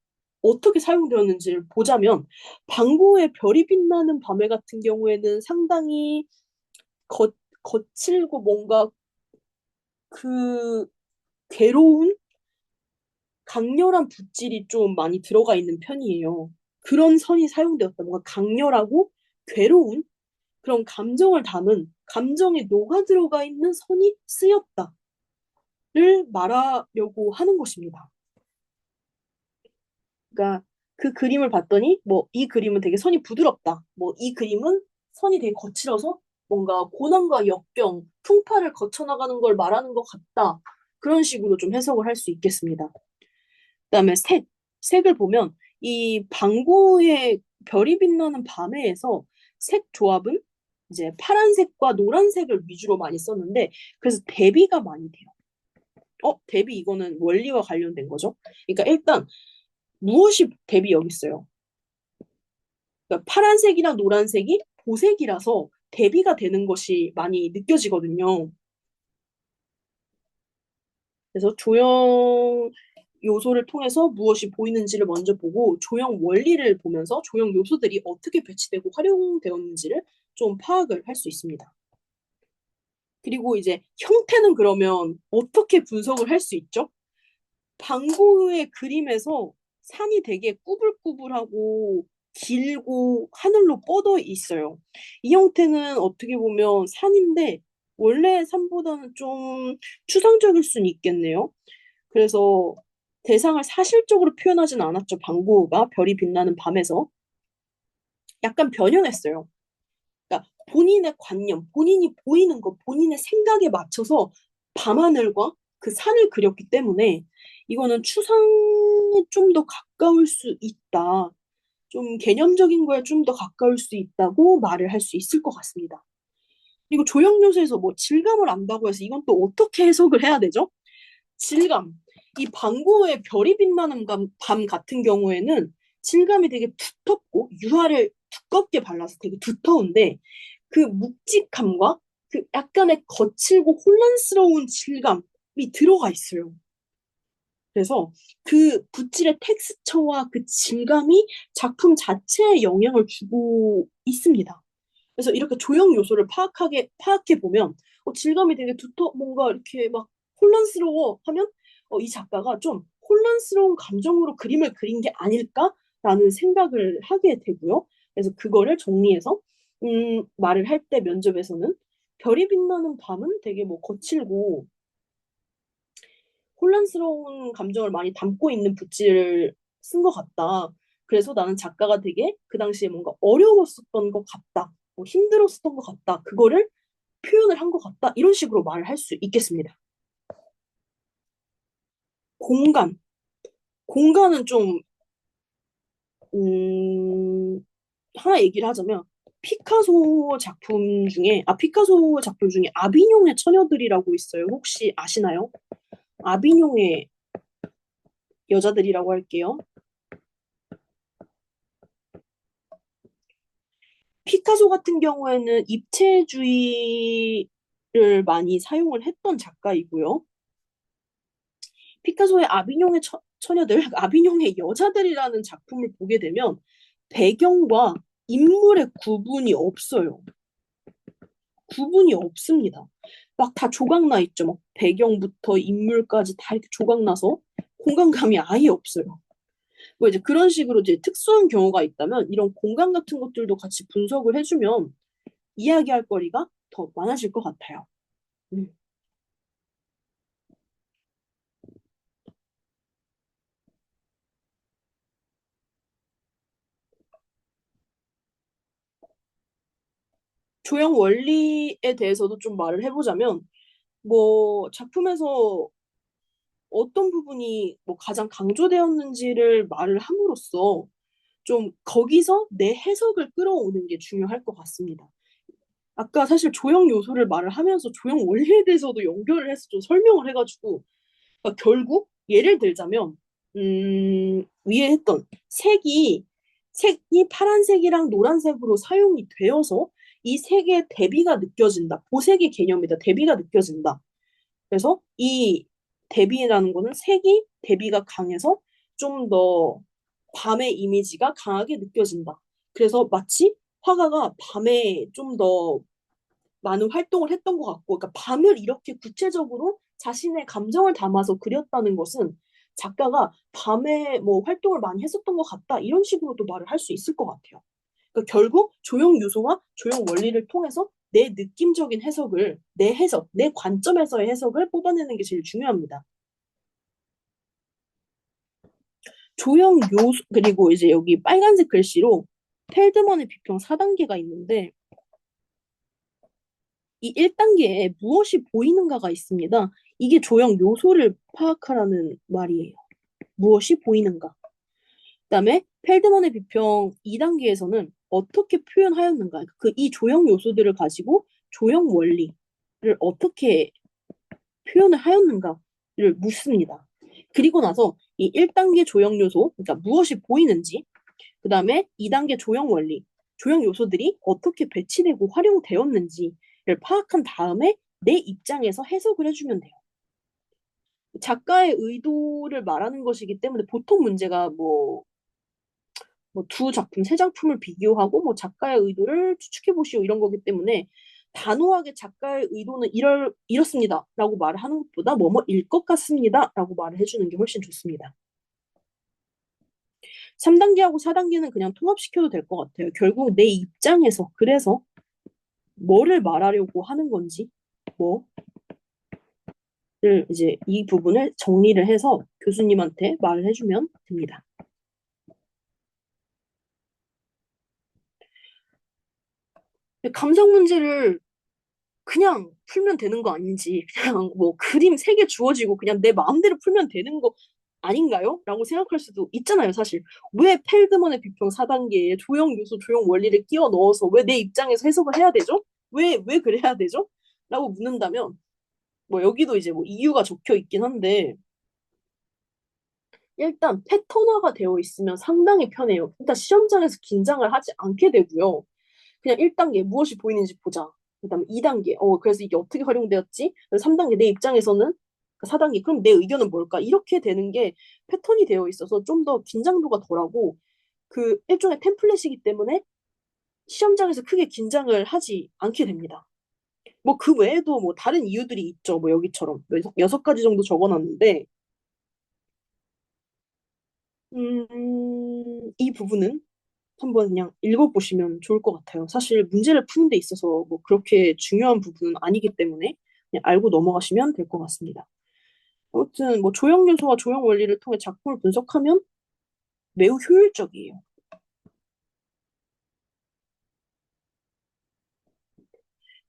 어떻게 사용되었는지를 보자면 방고의 별이 빛나는 밤에 같은 경우에는 상당히 거칠고 뭔가 그 괴로운 강렬한 붓질이 좀 많이 들어가 있는 편이에요. 그런 선이 사용되었다. 뭔가 강렬하고 괴로운 그런 감정을 담은 감정이 녹아 들어가 있는 선이 쓰였다를 말하려고 하는 것입니다. 그러니까 그 그림을 봤더니 뭐 이 그림은 되게 선이 부드럽다. 뭐 이 그림은 선이 되게 거칠어서 뭔가 고난과 역경, 풍파를 거쳐나가는 걸 말하는 것 같다. 그런 식으로 좀 해석을 할 수 있겠습니다. 그다음에 색을 보면 이 방고의 별이 빛나는 밤에에서 색 조합은 이제 파란색과 노란색을 위주로 많이 썼는데 그래서 대비가 많이 돼요. 대비 이거는 원리와 관련된 거죠. 그러니까 일단 무엇이 대비 여기 있어요. 그러니까 파란색이랑 노란색이 보색이라서 대비가 되는 것이 많이 느껴지거든요. 그래서 조형 요소를 통해서 무엇이 보이는지를 먼저 보고 조형 원리를 보면서 조형 요소들이 어떻게 배치되고 활용되었는지를 좀 파악을 할 수 있습니다. 그리고 이제 형태는 그러면 어떻게 분석을 할 수 있죠? 방고의 그림에서 산이 되게 꾸불꾸불하고 길고 하늘로 뻗어 있어요. 이 형태는 어떻게 보면 산인데 원래 산보다는 좀 추상적일 수는 있겠네요. 그래서 대상을 사실적으로 표현하진 않았죠. 방고가 별이 빛나는 밤에서 약간 변형했어요. 그러니까 본인의 관념, 본인이 보이는 것, 본인의 생각에 맞춰서 밤하늘과 그 산을 그렸기 때문에 이거는 추상에 좀 더 가까울 수 있다. 좀 개념적인 거에 좀 더 가까울 수 있다고 말을 할 수 있을 것 같습니다. 그리고 조형 요소에서 뭐 질감을 안다고 해서 이건 또 어떻게 해석을 해야 되죠? 질감. 이 방고의 별이 빛나는 밤 같은 경우에는 질감이 되게 두텁고 유화를 두껍게 발라서 되게 두터운데 그 묵직함과 그 약간의 거칠고 혼란스러운 질감이 들어가 있어요. 그래서 그 붓질의 텍스처와 그 질감이 작품 자체에 영향을 주고 있습니다. 그래서 이렇게 조형 요소를 파악해 보면 질감이 되게 뭔가 이렇게 막 혼란스러워 하면 이 작가가 좀 혼란스러운 감정으로 그림을 그린 게 아닐까라는 생각을 하게 되고요. 그래서 그거를 정리해서 말을 할 때 면접에서는 별이 빛나는 밤은 되게 뭐 거칠고 혼란스러운 감정을 많이 담고 있는 붓질을 쓴 것 같다. 그래서 나는 작가가 되게 그 당시에 뭔가 어려웠었던 것 같다. 뭐 힘들었었던 것 같다. 그거를 표현을 한 것 같다. 이런 식으로 말을 할 수 있겠습니다. 공간. 공간은 좀, 하나 얘기를 하자면, 피카소 작품 중에 아비뇽의 처녀들이라고 있어요. 혹시 아시나요? 아비뇽의 여자들이라고 할게요. 피카소 같은 경우에는 입체주의를 많이 사용을 했던 작가이고요. 피카소의 아비뇽의 처녀들, 아비뇽의 여자들이라는 작품을 보게 되면 배경과 인물의 구분이 없어요. 구분이 없습니다. 막 다 조각나 있죠. 막 배경부터 인물까지 다 이렇게 조각나서 공간감이 아예 없어요. 뭐 이제 그런 식으로 이제 특수한 경우가 있다면 이런 공간 같은 것들도 같이 분석을 해주면 이야기할 거리가 더 많아질 것 같아요. 음. 조형 원리에 대해서도 좀 말을 해보자면, 뭐, 작품에서 어떤 부분이 뭐 가장 강조되었는지를 말을 함으로써 좀 거기서 내 해석을 끌어오는 게 중요할 것 같습니다. 아까 사실 조형 요소를 말을 하면서 조형 원리에 대해서도 연결을 해서 좀 설명을 해가지고, 그러니까 결국 예를 들자면, 위에 했던 색이 파란색이랑 노란색으로 사용이 되어서 이 색의 대비가 느껴진다. 보색의 개념이다. 대비가 느껴진다. 그래서 이 대비라는 거는 색이 대비가 강해서 좀 더 밤의 이미지가 강하게 느껴진다. 그래서 마치 화가가 밤에 좀 더 많은 활동을 했던 것 같고, 그러니까 밤을 이렇게 구체적으로 자신의 감정을 담아서 그렸다는 것은 작가가 밤에 뭐 활동을 많이 했었던 것 같다. 이런 식으로도 말을 할 수 있을 것 같아요. 그러니까 결국 조형 요소와 조형 원리를 통해서 내 느낌적인 해석을, 내 해석, 내 관점에서의 해석을 뽑아내는 게 제일 중요합니다. 조형 요소, 그리고 이제 여기 빨간색 글씨로 펠드먼의 비평 4단계가 있는데, 이 1단계에 무엇이 보이는가가 있습니다. 이게 조형 요소를 파악하라는 말이에요. 무엇이 보이는가. 그다음에 펠드먼의 비평 2단계에서는 어떻게 표현하였는가. 그 이 조형 요소들을 가지고 조형 원리를 어떻게 표현을 하였는가를 묻습니다. 그리고 나서 이 1단계 조형 요소, 그러니까 무엇이 보이는지, 그 다음에 2단계 조형 원리, 조형 요소들이 어떻게 배치되고 활용되었는지를 파악한 다음에 내 입장에서 해석을 해주면 돼요. 작가의 의도를 말하는 것이기 때문에 보통 문제가 뭐 두 작품, 세 작품을 비교하고 뭐 작가의 의도를 추측해 보시오 이런 거기 때문에 단호하게 작가의 의도는 이렇습니다라고 말을 하는 것보다 뭐뭐일 것 같습니다라고 말을 해주는 게 훨씬 좋습니다. 3단계하고 4단계는 그냥 통합시켜도 될 것 같아요. 결국 내 입장에서 그래서 뭐를 말하려고 하는 건지 뭐를 이제 이 부분을 정리를 해서 교수님한테 말을 해주면 됩니다. 감상 문제를 그냥 풀면 되는 거 아닌지, 그냥 뭐 그림 3개 주어지고 그냥 내 마음대로 풀면 되는 거 아닌가요? 라고 생각할 수도 있잖아요, 사실. 왜 펠드먼의 비평 4단계에 조형 요소, 조형 원리를 끼워 넣어서 왜 내 입장에서 해석을 해야 되죠? 왜 그래야 되죠? 라고 묻는다면, 뭐 여기도 이제 뭐 이유가 적혀 있긴 한데, 일단 패턴화가 되어 있으면 상당히 편해요. 일단 시험장에서 긴장을 하지 않게 되고요. 그냥 1단계 무엇이 보이는지 보자. 그다음에 2단계 그래서 이게 어떻게 활용되었지? 3단계 내 입장에서는 4단계 그럼 내 의견은 뭘까? 이렇게 되는 게 패턴이 되어 있어서 좀 더 긴장도가 덜하고 그 일종의 템플릿이기 때문에 시험장에서 크게 긴장을 하지 않게 됩니다. 뭐 그 외에도 뭐 다른 이유들이 있죠. 뭐 여기처럼 6가지 정도 적어놨는데 이 부분은 한번 그냥 읽어보시면 좋을 것 같아요. 사실 문제를 푸는 데 있어서 뭐 그렇게 중요한 부분은 아니기 때문에 그냥 알고 넘어가시면 될 것 같습니다. 아무튼 뭐 조형 요소와 조형 원리를 통해 작품을 분석하면 매우 효율적이에요.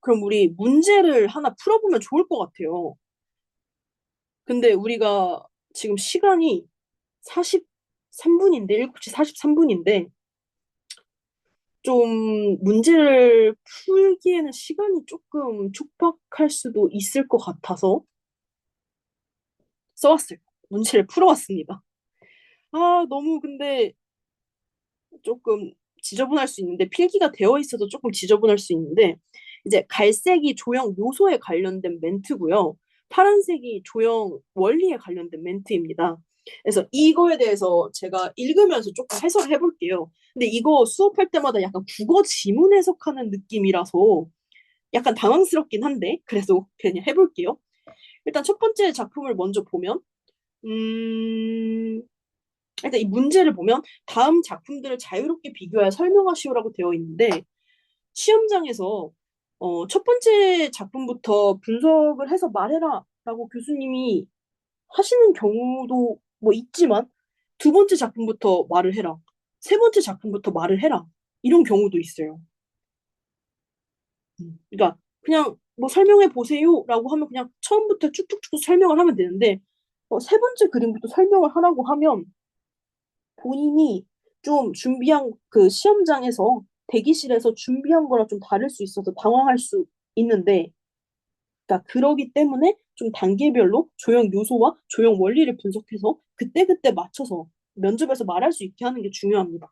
그럼 우리 문제를 하나 풀어보면 좋을 것 같아요. 근데 우리가 지금 시간이 43분인데, 7시 43분인데, 좀 문제를 풀기에는 시간이 조금 촉박할 수도 있을 것 같아서 써왔어요. 문제를 풀어왔습니다. 아, 너무 근데 조금 지저분할 수 있는데, 필기가 되어 있어도 조금 지저분할 수 있는데, 이제 갈색이 조형 요소에 관련된 멘트고요. 파란색이 조형 원리에 관련된 멘트입니다. 그래서 이거에 대해서 제가 읽으면서 조금 해설을 해볼게요. 근데 이거 수업할 때마다 약간 국어 지문 해석하는 느낌이라서 약간 당황스럽긴 한데, 그래서 그냥 해볼게요. 일단 첫 번째 작품을 먼저 보면, 음, 일단 이 문제를 보면 다음 작품들을 자유롭게 비교하여 설명하시오라고 되어 있는데 시험장에서 첫 번째 작품부터 분석을 해서 말해라 라고 교수님이 하시는 경우도 뭐 있지만 두 번째 작품부터 말을 해라. 세 번째 작품부터 말을 해라. 이런 경우도 있어요. 그러니까 그냥 뭐 설명해 보세요라고 하면 그냥 처음부터 쭉쭉쭉 설명을 하면 되는데 세 번째 그림부터 설명을 하라고 하면 본인이 좀 준비한 그 시험장에서 대기실에서 준비한 거랑 좀 다를 수 있어서 당황할 수 있는데, 그러니까 그러기 때문에 좀 단계별로 조형 요소와 조형 원리를 분석해서 그때그때 맞춰서 면접에서 말할 수 있게 하는 게 중요합니다.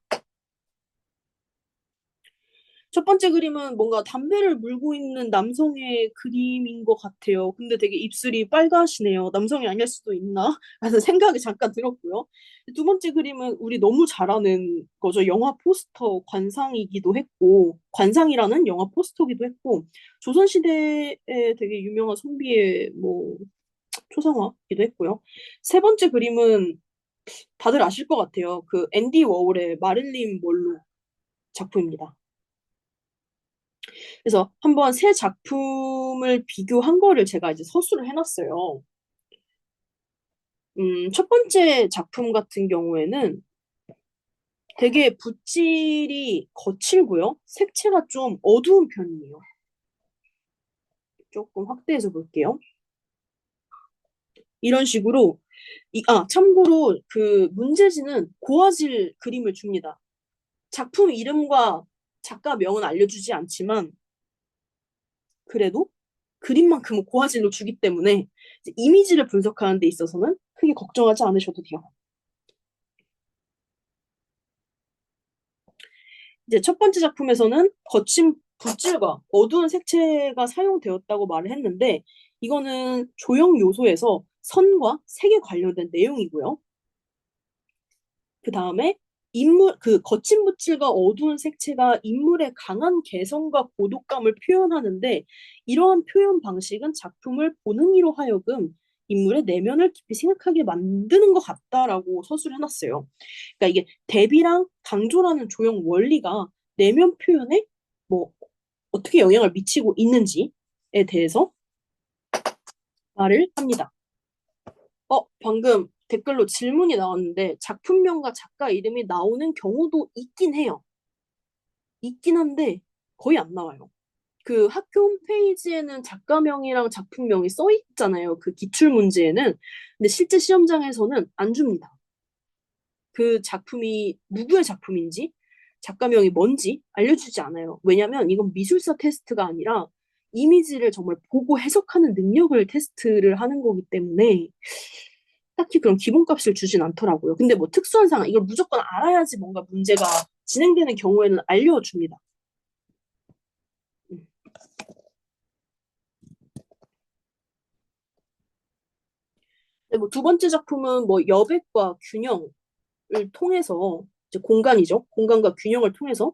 첫 번째 그림은 뭔가 담배를 물고 있는 남성의 그림인 것 같아요. 근데 되게 입술이 빨가시네요. 남성이 아닐 수도 있나? 라는 생각이 잠깐 들었고요. 두 번째 그림은 우리 너무 잘 아는 거죠. 영화 포스터 관상이기도 했고, 관상이라는 영화 포스터기도 했고, 조선시대에 되게 유명한 선비의 뭐 초상화기도 했고요. 세 번째 그림은 다들 아실 것 같아요. 그 앤디 워홀의 마릴린 먼로 작품입니다. 그래서 한번 세 작품을 비교한 거를 제가 이제 서술을 해놨어요. 첫 번째 작품 같은 경우에는 되게 붓질이 거칠고요. 색채가 좀 어두운 편이에요. 조금 확대해서 볼게요. 이런 식으로 참고로 그 문제지는 고화질 그림을 줍니다. 작품 이름과 작가명은 알려주지 않지만 그래도 그림만큼은 고화질로 주기 때문에 이제 이미지를 분석하는 데 있어서는 크게 걱정하지 않으셔도 돼요. 이제 첫 번째 작품에서는 거친 붓질과 어두운 색채가 사용되었다고 말을 했는데 이거는 조형 요소에서 선과 색에 관련된 내용이고요. 그 다음에 그 거친 붓질과 어두운 색채가 인물의 강한 개성과 고독감을 표현하는데 이러한 표현 방식은 작품을 보는 이로 하여금 인물의 내면을 깊이 생각하게 만드는 것 같다라고 서술을 해놨어요. 그러니까 이게 대비랑 강조라는 조형 원리가 내면 표현에 뭐 어떻게 영향을 미치고 있는지에 대해서 말을 합니다. 방금 댓글로 질문이 나왔는데 작품명과 작가 이름이 나오는 경우도 있긴 해요. 있긴 한데 거의 안 나와요. 그 학교 홈페이지에는 작가명이랑 작품명이 써 있잖아요. 그 기출 문제에는. 근데 실제 시험장에서는 안 줍니다. 그 작품이 누구의 작품인지, 작가명이 뭔지 알려주지 않아요. 왜냐면 이건 미술사 테스트가 아니라 이미지를 정말 보고 해석하는 능력을 테스트를 하는 거기 때문에 딱히 그런 기본값을 주진 않더라고요. 근데 뭐 특수한 상황, 이걸 무조건 알아야지 뭔가 문제가 진행되는 경우에는 알려줍니다. 음. 두 번째 작품은 뭐 여백과 균형을 통해서 이제 공간이죠. 공간과 균형을 통해서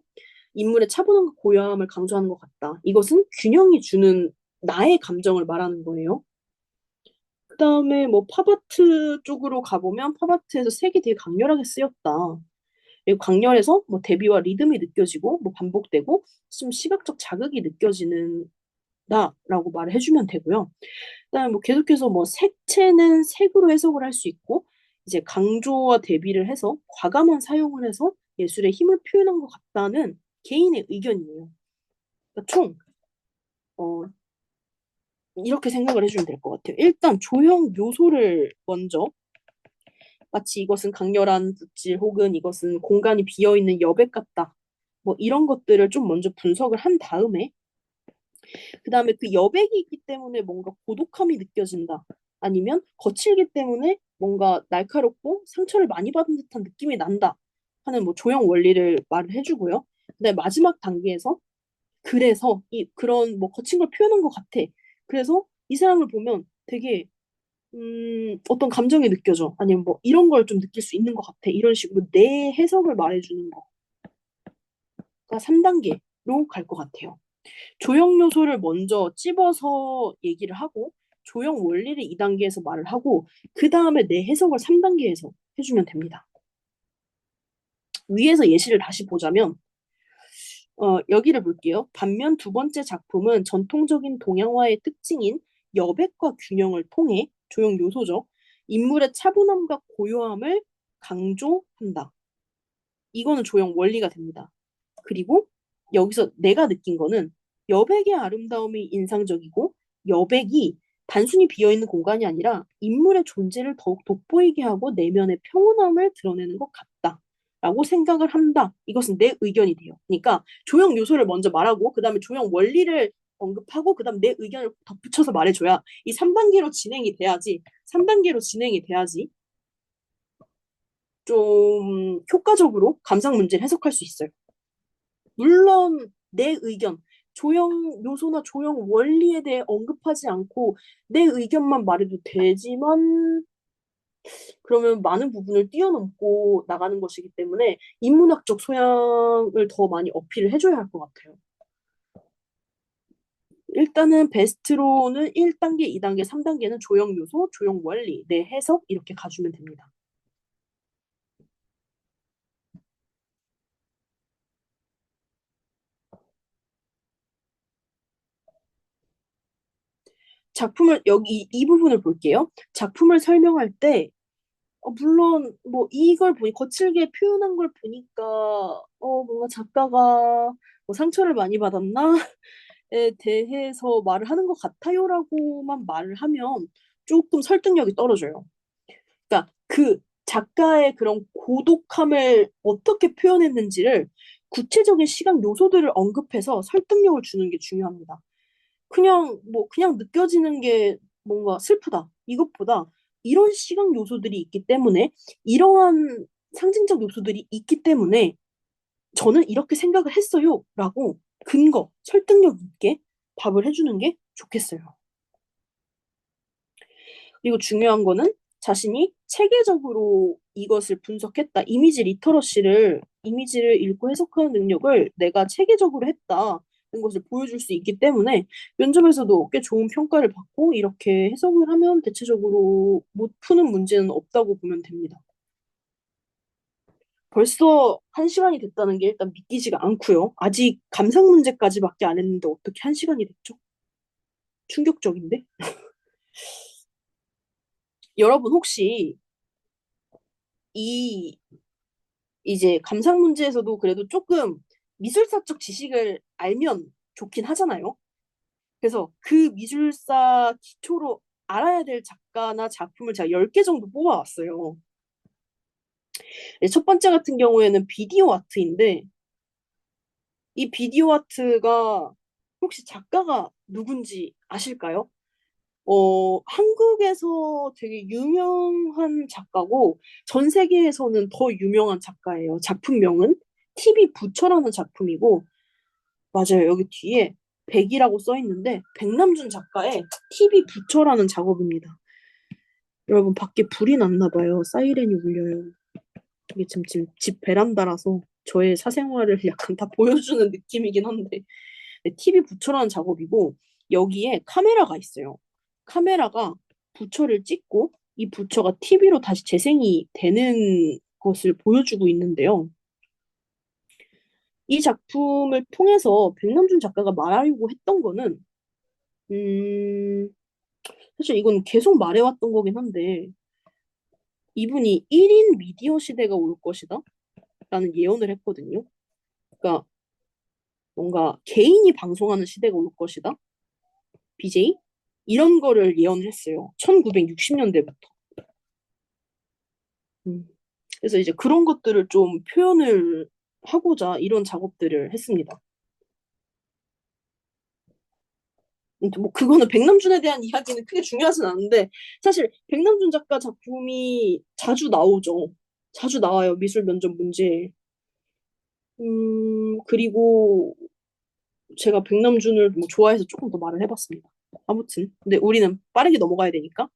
인물의 차분함과 고요함을 강조하는 것 같다. 이것은 균형이 주는 나의 감정을 말하는 거예요. 그 다음에 뭐 팝아트 쪽으로 가보면 팝아트에서 색이 되게 강렬하게 쓰였다. 그리고 강렬해서 뭐 대비와 리듬이 느껴지고 뭐 반복되고 좀 시각적 자극이 느껴지는다라고 말을 해주면 되고요. 그다음에 뭐 계속해서 뭐 색채는 색으로 해석을 할 수 있고 이제 강조와 대비를 해서 과감한 사용을 해서 예술의 힘을 표현한 것 같다는 개인의 의견이에요. 그러니까 총 이렇게 생각을 해주면 될 것 같아요. 일단 조형 요소를 먼저 마치 이것은 강렬한 붓질 혹은 이것은 공간이 비어있는 여백 같다. 뭐 이런 것들을 좀 먼저 분석을 한 다음에 그 다음에 그 여백이 있기 때문에 뭔가 고독함이 느껴진다. 아니면 거칠기 때문에 뭔가 날카롭고 상처를 많이 받은 듯한 느낌이 난다. 하는 뭐 조형 원리를 말을 해주고요. 근데 마지막 단계에서 그래서 그런 뭐 거친 걸 표현한 것 같아. 그래서 이 사람을 보면 되게 어떤 감정이 느껴져. 아니면 뭐 이런 걸 좀 느낄 수 있는 것 같아. 이런 식으로 내 해석을 말해주는 거가 3단계로 갈 것 같아요. 조형 요소를 먼저 찝어서 얘기를 하고 조형 원리를 2단계에서 말을 하고 그 다음에 내 해석을 3단계에서 해주면 됩니다. 위에서 예시를 다시 보자면 여기를 볼게요. 반면 두 번째 작품은 전통적인 동양화의 특징인 여백과 균형을 통해 조형 요소죠. 인물의 차분함과 고요함을 강조한다. 이거는 조형 원리가 됩니다. 그리고 여기서 내가 느낀 거는 여백의 아름다움이 인상적이고 여백이 단순히 비어있는 공간이 아니라 인물의 존재를 더욱 돋보이게 하고 내면의 평온함을 드러내는 것 같다. 라고 생각을 한다. 이것은 내 의견이 돼요. 그러니까 조형 요소를 먼저 말하고 그 다음에 조형 원리를 언급하고 그 다음 내 의견을 덧붙여서 말해줘야 이 3단계로 진행이 돼야지 3단계로 진행이 돼야지 좀 효과적으로 감상 문제를 해석할 수 있어요. 물론 내 의견, 조형 요소나 조형 원리에 대해 언급하지 않고 내 의견만 말해도 되지만 그러면 많은 부분을 뛰어넘고 나가는 것이기 때문에 인문학적 소양을 더 많이 어필을 해줘야 할 것 같아요. 일단은 베스트로는 1단계, 2단계, 3단계는 조형 요소, 조형 원리, 내 해석 이렇게 가주면 됩니다. 작품을 여기 이 부분을 볼게요. 작품을 설명할 때 물론 뭐 이걸 보니 거칠게 표현한 걸 보니까 뭔가 작가가 뭐 상처를 많이 받았나 대해서 말을 하는 것 같아요라고만 말을 하면 조금 설득력이 떨어져요. 그러니까 그 작가의 그런 고독함을 어떻게 표현했는지를 구체적인 시각 요소들을 언급해서 설득력을 주는 게 중요합니다. 그냥 느껴지는 게 뭔가 슬프다. 이것보다 이런 시각 요소들이 있기 때문에 이러한 상징적 요소들이 있기 때문에 저는 이렇게 생각을 했어요. 라고 근거, 설득력 있게 답을 해주는 게 좋겠어요. 그리고 중요한 거는 자신이 체계적으로 이것을 분석했다. 이미지를 읽고 해석하는 능력을 내가 체계적으로 했다. 는 것을 보여줄 수 있기 때문에 면접에서도 꽤 좋은 평가를 받고 이렇게 해석을 하면 대체적으로 못 푸는 문제는 없다고 보면 됩니다. 벌써 1시간이 됐다는 게 일단 믿기지가 않고요. 아직 감상 문제까지밖에 안 했는데 어떻게 1시간이 됐죠? 충격적인데? 여러분 혹시 이 이제 감상 문제에서도 그래도 조금 미술사적 지식을 알면 좋긴 하잖아요. 그래서 그 미술사 기초로 알아야 될 작가나 작품을 제가 10개 정도 뽑아왔어요. 네, 첫 번째 같은 경우에는 비디오 아트인데 이 비디오 아트가 혹시 작가가 누군지 아실까요? 한국에서 되게 유명한 작가고 전 세계에서는 더 유명한 작가예요. 작품명은 TV 부처라는 작품이고 맞아요. 여기 뒤에 백이라고 써 있는데 백남준 작가의 TV 부처라는 작업입니다. 여러분 밖에 불이 났나 봐요. 사이렌이 울려요. 이게 지금 집 베란다라서 저의 사생활을 약간 다 보여주는 느낌이긴 한데 네, TV 부처라는 작업이고 여기에 카메라가 있어요. 카메라가 부처를 찍고 이 부처가 TV로 다시 재생이 되는 것을 보여주고 있는데요. 이 작품을 통해서 백남준 작가가 말하려고 했던 거는 음, 사실 이건 계속 말해왔던 거긴 한데 이분이 1인 미디어 시대가 올 것이다 라는 예언을 했거든요. 그러니까 뭔가 개인이 방송하는 시대가 올 것이다. BJ? 이런 거를 예언을 했어요. 1960년대부터. 그래서 이제 그런 것들을 좀 표현을 하고자 이런 작업들을 했습니다. 뭐 그거는 백남준에 대한 이야기는 크게 중요하진 않은데 사실 백남준 작가 작품이 자주 나오죠. 자주 나와요. 미술 면접 문제에. 그리고 제가 백남준을 뭐 좋아해서 조금 더 말을 해봤습니다. 아무튼 근데 우리는 빠르게 넘어가야 되니까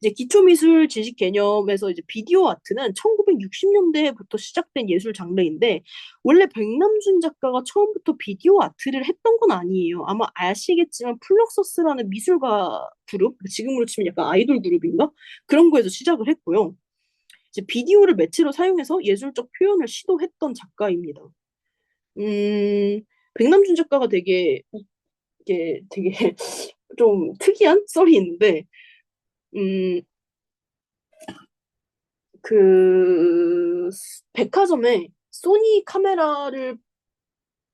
이제 기초미술 지식 개념에서 이제 비디오 아트는 1960년대부터 시작된 예술 장르인데 원래 백남준 작가가 처음부터 비디오 아트를 했던 건 아니에요. 아마 아시겠지만 플럭서스라는 미술가 그룹, 지금으로 치면 약간 아이돌 그룹인가? 그런 거에서 시작을 했고요. 이제 비디오를 매체로 사용해서 예술적 표현을 시도했던 작가입니다. 백남준 작가가 이게 되게 좀 특이한 썰이 있는데, 음, 그 백화점에 소니 카메라를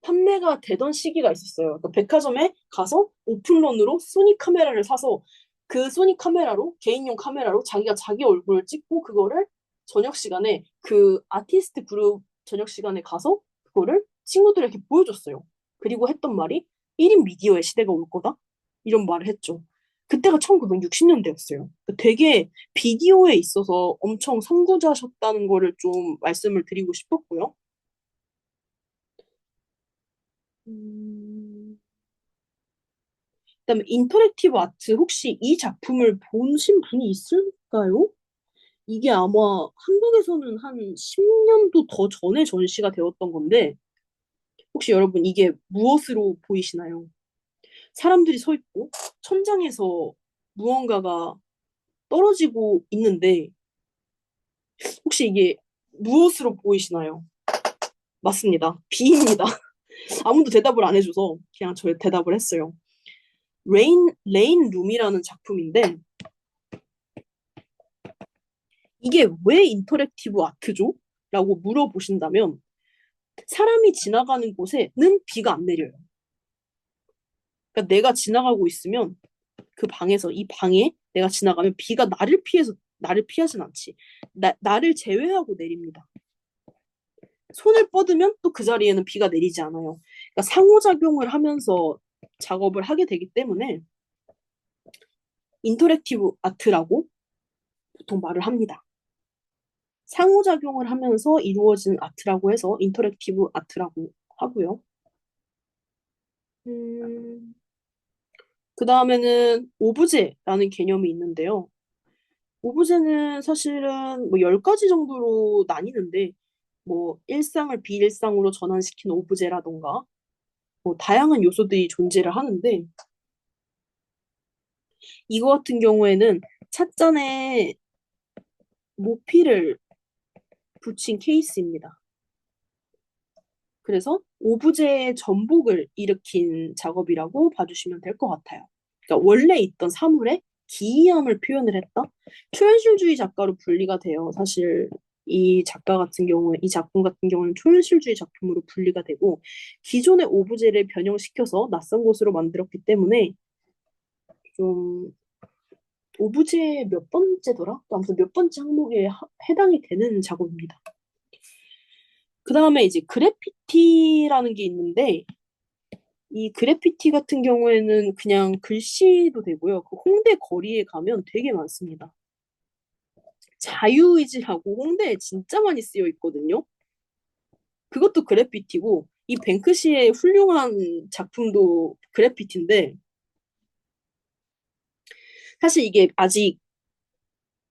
판매가 되던 시기가 있었어요. 그러니까 백화점에 가서 오픈런으로 소니 카메라를 사서 그 소니 카메라로 개인용 카메라로 자기가 자기 얼굴을 찍고 그거를 저녁 시간에 그 아티스트 그룹 저녁 시간에 가서 그거를 친구들에게 보여줬어요. 그리고 했던 말이 1인 미디어의 시대가 올 거다. 이런 말을 했죠. 그때가 1960년대였어요. 되게 비디오에 있어서 엄청 선구자셨다는 거를 좀 말씀을 드리고 싶었고요. 음, 그다음에 인터랙티브 아트 혹시 이 작품을 보신 분이 있을까요? 이게 아마 한국에서는 한 10년도 더 전에 전시가 되었던 건데 혹시 여러분 이게 무엇으로 보이시나요? 사람들이 서 있고 천장에서 무언가가 떨어지고 있는데 혹시 이게 무엇으로 보이시나요? 맞습니다. 비입니다. 아무도 대답을 안 해줘서 그냥 저 대답을 했어요. 레인 룸이라는 작품인데 이게 왜 인터랙티브 아트죠? 라고 물어보신다면 사람이 지나가는 곳에는 비가 안 내려요. 그러니까 내가 지나가고 있으면 그 방에서 이 방에 내가 지나가면 비가 나를 피하진 않지. 나를 제외하고 내립니다. 손을 뻗으면 또 그 자리에는 비가 내리지 않아요. 그러니까 상호작용을 하면서 작업을 하게 되기 때문에 인터랙티브 아트라고 보통 말을 합니다. 상호작용을 하면서 이루어진 아트라고 해서 인터랙티브 아트라고 하고요. 그 다음에는 오브제라는 개념이 있는데요. 오브제는 사실은 뭐 10가지 정도로 나뉘는데, 뭐 일상을 비일상으로 전환시킨 오브제라던가 뭐 다양한 요소들이 존재를 하는데, 이거 같은 경우에는 찻잔에 모피를 붙인 케이스입니다. 그래서 오브제의 전복을 일으킨 작업이라고 봐주시면 될 것 같아요. 그러니까 원래 있던 사물의 기이함을 표현을 했다? 초현실주의 작가로 분리가 돼요. 사실 이 작가 같은 경우에, 이 작품 같은 경우는 초현실주의 작품으로 분리가 되고, 기존의 오브제를 변형시켜서 낯선 곳으로 만들었기 때문에 좀 오브제 몇 번째더라? 또 아무튼 몇 번째 항목에 해당이 되는 작업입니다. 그 다음에 이제 그래피티라는 게 있는데, 이 그래피티 같은 경우에는 그냥 글씨도 되고요. 그 홍대 거리에 가면 되게 많습니다. 자유의지라고 홍대에 진짜 많이 쓰여 있거든요. 그것도 그래피티고, 이 뱅크시의 훌륭한 작품도 그래피티인데, 사실 이게 아직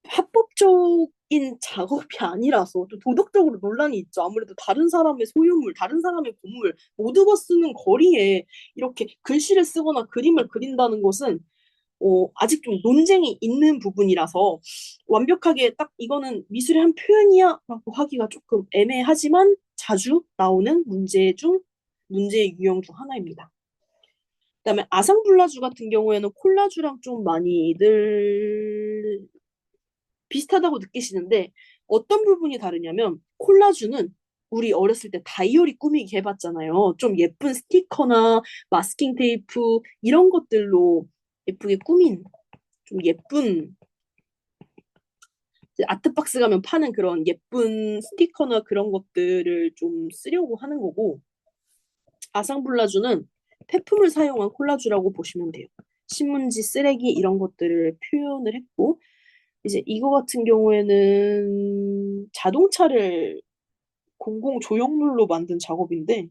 합법적인 작업이 아니라서 좀 도덕적으로 논란이 있죠. 아무래도 다른 사람의 소유물, 다른 사람의 건물, 모두가 쓰는 거리에 이렇게 글씨를 쓰거나 그림을 그린다는 것은 아직 좀 논쟁이 있는 부분이라서 완벽하게 딱 이거는 미술의 한 표현이야 라고 하기가 조금 애매하지만 자주 나오는 문제의 유형 중 하나입니다. 그다음에 아상블라주 같은 경우에는 콜라주랑 좀 많이들 비슷하다고 느끼시는데, 어떤 부분이 다르냐면 콜라주는 우리 어렸을 때 다이어리 꾸미기 해봤잖아요. 좀 예쁜 스티커나 마스킹 테이프 이런 것들로 예쁘게 꾸민 좀 예쁜, 아트박스 가면 파는 그런 예쁜 스티커나 그런 것들을 좀 쓰려고 하는 거고, 아상블라주는 폐품을 사용한 콜라주라고 보시면 돼요. 신문지, 쓰레기 이런 것들을 표현을 했고, 이제 이거 같은 경우에는 자동차를 공공 조형물로 만든 작업인데,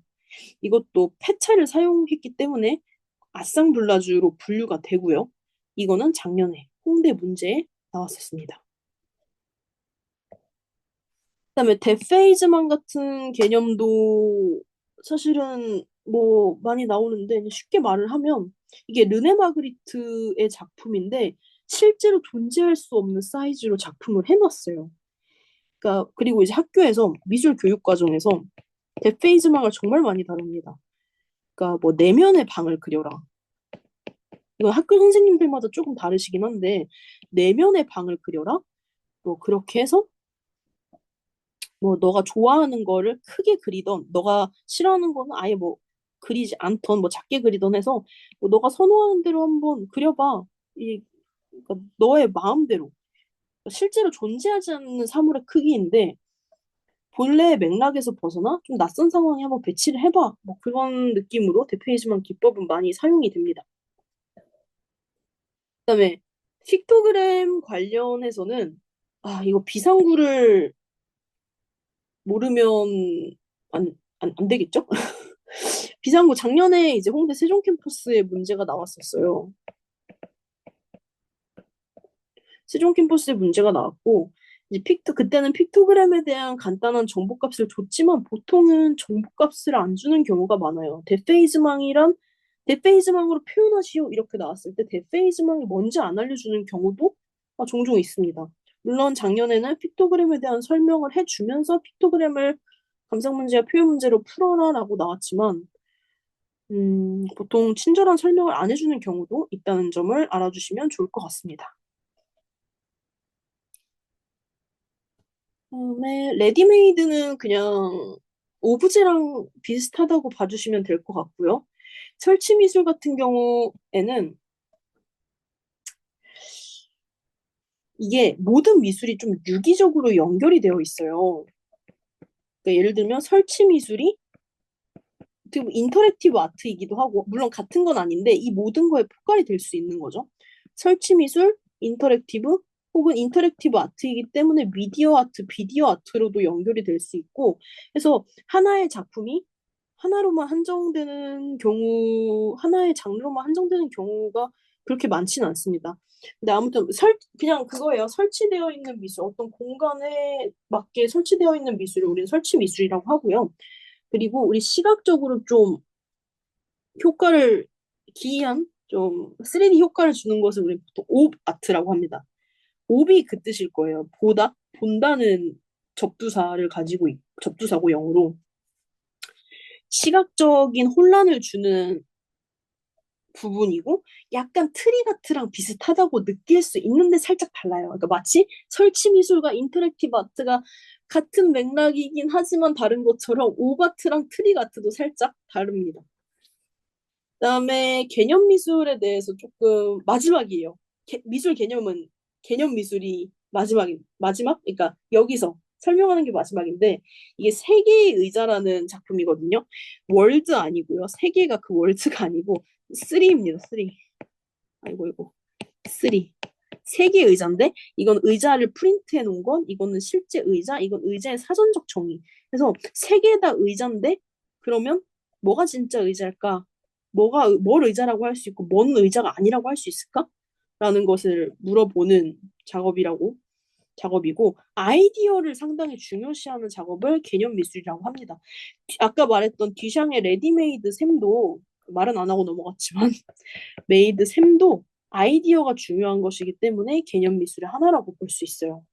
이것도 폐차를 사용했기 때문에 아상블라주로 분류가 되고요. 이거는 작년에 홍대 문제에 나왔었습니다. 그다음에 데페이즈만 같은 개념도 사실은 뭐 많이 나오는데, 쉽게 말을 하면 이게 르네 마그리트의 작품인데 실제로 존재할 수 없는 사이즈로 작품을 해놨어요. 그러니까 그리고 이제 학교에서 미술 교육 과정에서 데페이즈망을 정말 많이 다룹니다. 그러니까 뭐 내면의 방을 그려라. 이건 학교 선생님들마다 조금 다르시긴 한데, 내면의 방을 그려라. 뭐 그렇게 해서 뭐 너가 좋아하는 거를 크게 그리던, 너가 싫어하는 거는 아예 뭐 그리지 않던, 뭐 작게 그리던 해서 뭐 너가 선호하는 대로 한번 그려봐. 그러니까 너의 마음대로 실제로 존재하지 않는 사물의 크기인데 본래의 맥락에서 벗어나 좀 낯선 상황에 한번 배치를 해봐. 뭐 그런 느낌으로 데페이지만 기법은 많이 사용이 됩니다. 그다음에 픽토그램 관련해서는, 이거 비상구를 모르면 안 되겠죠? 비상구 작년에 이제 홍대 세종 캠퍼스에 문제가 나왔었어요. 세종 캠퍼스에 문제가 나왔고, 이제 그때는 픽토그램에 대한 간단한 정보값을 줬지만 보통은 정보값을 안 주는 경우가 많아요. 데페이즈망으로 표현하시오 이렇게 나왔을 때 데페이즈망이 뭔지 안 알려주는 경우도 종종 있습니다. 물론 작년에는 픽토그램에 대한 설명을 해주면서 픽토그램을 감상 문제와 표현 문제로 풀어라라고 나왔지만, 보통 친절한 설명을 안 해주는 경우도 있다는 점을 알아주시면 좋을 것 같습니다. 그다음에 레디메이드는 그냥 오브제랑 비슷하다고 봐주시면 될 것 같고요. 설치 미술 같은 경우에는 이게 모든 미술이 좀 유기적으로 연결이 되어 있어요. 그러니까 예를 들면 설치 미술이 어떻게 보면 인터랙티브 아트이기도 하고, 물론 같은 건 아닌데 이 모든 거에 포괄이 될 수 있는 거죠. 설치 미술, 인터랙티브, 혹은 인터랙티브 아트이기 때문에 미디어 아트, 비디오 아트로도 연결이 될 수 있고, 그래서 하나의 작품이 하나로만 한정되는 경우, 하나의 장르로만 한정되는 경우가 그렇게 많지는 않습니다. 근데 아무튼 그냥 그거예요. 설치되어 있는 미술, 어떤 공간에 맞게 설치되어 있는 미술을 우리는 설치 미술이라고 하고요. 그리고 우리 시각적으로 좀 효과를 기이한 좀 3D 효과를 주는 것을 우리 보통 옵 아트라고 합니다. 옵이 그 뜻일 거예요. 본다는 접두사고 영어로 시각적인 혼란을 주는 부분이고 약간 트리가트랑 비슷하다고 느낄 수 있는데 살짝 달라요. 그러니까 마치 설치 미술과 인터랙티브 아트가 같은 맥락이긴 하지만 다른 것처럼 오바트랑 트리가트도 살짝 다릅니다. 그다음에 개념 미술에 대해서 조금 마지막이에요. 미술 개념은 개념 미술이 마지막? 그러니까 여기서 설명하는 게 마지막인데 이게 세계의 의자라는 작품이거든요. 월드 아니고요. 세계가 그 월드가 아니고 쓰리입니다. 쓰리. 아이고 이거 쓰리. 세계 의자인데 이건 의자를 프린트해 놓은 건 이거는 실제 의자, 이건 의자의 사전적 정의. 그래서 세 개 다 의자인데 그러면 뭐가 진짜 의자일까? 뭘 의자라고 할 수 있고 뭔 의자가 아니라고 할 수 있을까? 라는 것을 물어보는 작업이고 아이디어를 상당히 중요시하는 작업을 개념 미술이라고 합니다. 아까 말했던 듀샹의 레디메이드 샘도 말은 안 하고 넘어갔지만 메이드 샘도 아이디어가 중요한 것이기 때문에 개념 미술의 하나라고 볼 수 있어요.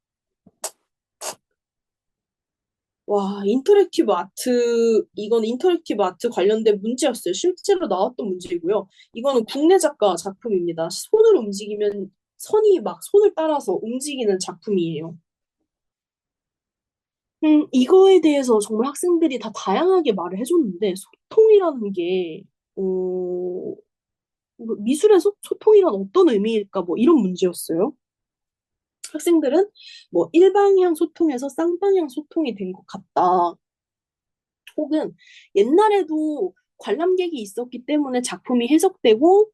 와, 이건 인터랙티브 아트 관련된 문제였어요. 실제로 나왔던 문제이고요. 이거는 국내 작가 작품입니다. 손을 움직이면 선이 막 손을 따라서 움직이는 작품이에요. 이거에 대해서 정말 학생들이 다 다양하게 말을 해줬는데, 소통이라는 게, 미술에서 소통이란 어떤 의미일까? 뭐 이런 문제였어요. 학생들은 뭐 일방향 소통에서 쌍방향 소통이 된 것 같다. 혹은 옛날에도 관람객이 있었기 때문에 작품이 해석되고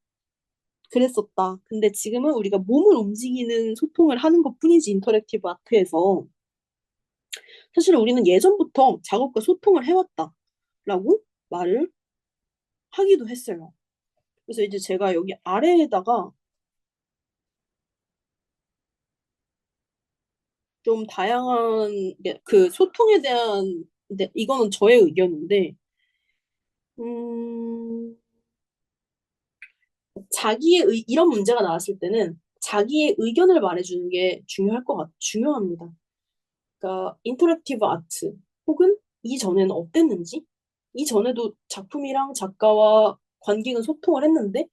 그랬었다. 근데 지금은 우리가 몸을 움직이는 소통을 하는 것뿐이지 인터랙티브 아트에서 사실 우리는 예전부터 작업과 소통을 해왔다라고 말을 하기도 했어요. 그래서 이제 제가 여기 아래에다가 좀 다양한 그 소통에 대한 근데 이거는 저의 의견인데 음, 이런 문제가 나왔을 때는 자기의 의견을 말해주는 게 중요합니다. 그러니까 인터랙티브 아트 혹은 이전에는 어땠는지 이전에도 작품이랑 작가와 관객은 소통을 했는데